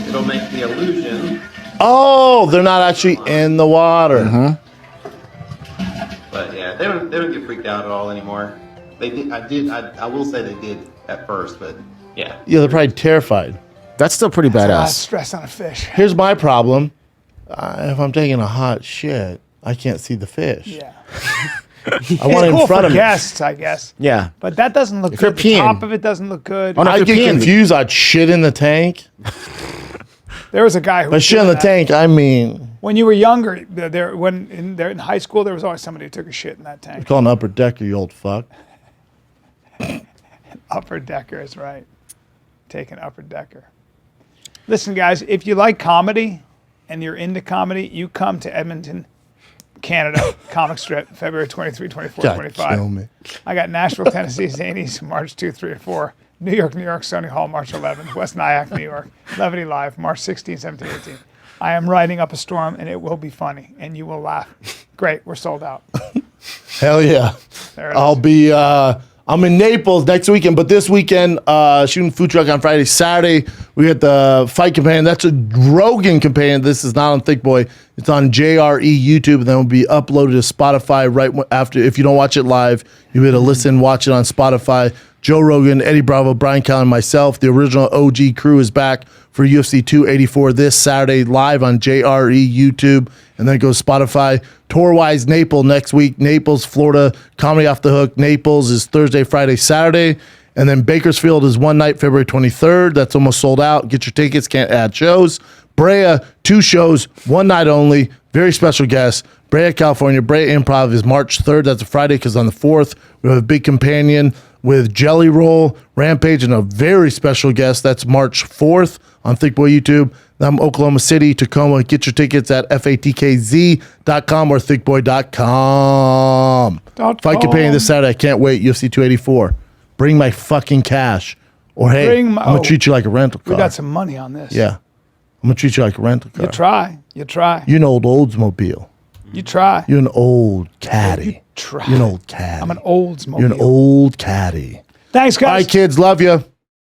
it'll make the illusion. Oh, they're not actually in the water. But yeah, they don't get freaked out at all anymore. They did. I will say they did at first, but yeah. Yeah, they're probably terrified. That's still pretty A lot of badass. stress on a fish. Here's my problem. If I'm taking a hot shit, I can't see the fish. Yeah. I want it Cool in front for of me. guests, I guess. Yeah. But that doesn't look If you're good. The peeing. top of it doesn't look good. Oh, no, I if get you're peeing. confused. I'd shit in the tank. There was a guy who But was shit in doing the that. tank, I mean, When you were younger, in high school, there was always somebody who took a shit in that tank. call an upper decker, you old fuck. Upper decker is right. Take an upper decker. Listen, guys, if you like comedy and you're into comedy, you come to Edmonton, Canada, Comic Strip, February 23, 24, God, 25. kill me. I got Nashville, Tennessee, Zanies, March 2, 3, and 4. New York, Sony Hall, March 11th. West Nyack, New York. Levity Live, March 16, 17, 18. I am riding up a storm, and it will be funny, and you will laugh. Great, we're sold out. Hell yeah. There it I'll is. be I'm in Naples next weekend, but this weekend, shooting food truck on Friday. Saturday, we got the fight companion. That's a Rogan companion. This is not on Thicccboy. It's on JRE YouTube, and then will be uploaded to Spotify right after. If you don't watch it live, you'll be able to listen, watch it on Spotify. Joe Rogan, Eddie Bravo, Bryan Callen, myself. The original OG crew is back for UFC 284 this Saturday live on JRE YouTube, and then it goes Spotify. Tour-wise, Naples next week. Naples, Florida, Comedy Off the Hook. Naples is Thursday, Friday, Saturday. And then Bakersfield is one night, February 23rd. That's almost sold out. Get your tickets, can't add shows. Brea, 2 shows, one night only. Very special guest. Brea, California. Brea Improv is March 3rd. That's a Friday because on the 4th, we have a big companion with Jelly Roll, Rampage, and a very special guest. That's March 4th on Thicccboy YouTube. I'm Oklahoma City, Tacoma. Get your tickets at fatkz.com or thickboy.com. Fight companion this Saturday. I can't wait. UFC 284. Bring my fucking cash. Or hey, I'm going to treat you like a rental car. We got some money on this. Yeah. I'm going to treat you like a rental car. You try. You try. You're an old Oldsmobile. You try. You're an old caddy. Try. You're an old caddy. I'm an Oldsmobile. You're an old caddy. Thanks, All guys. right, kids. Love you.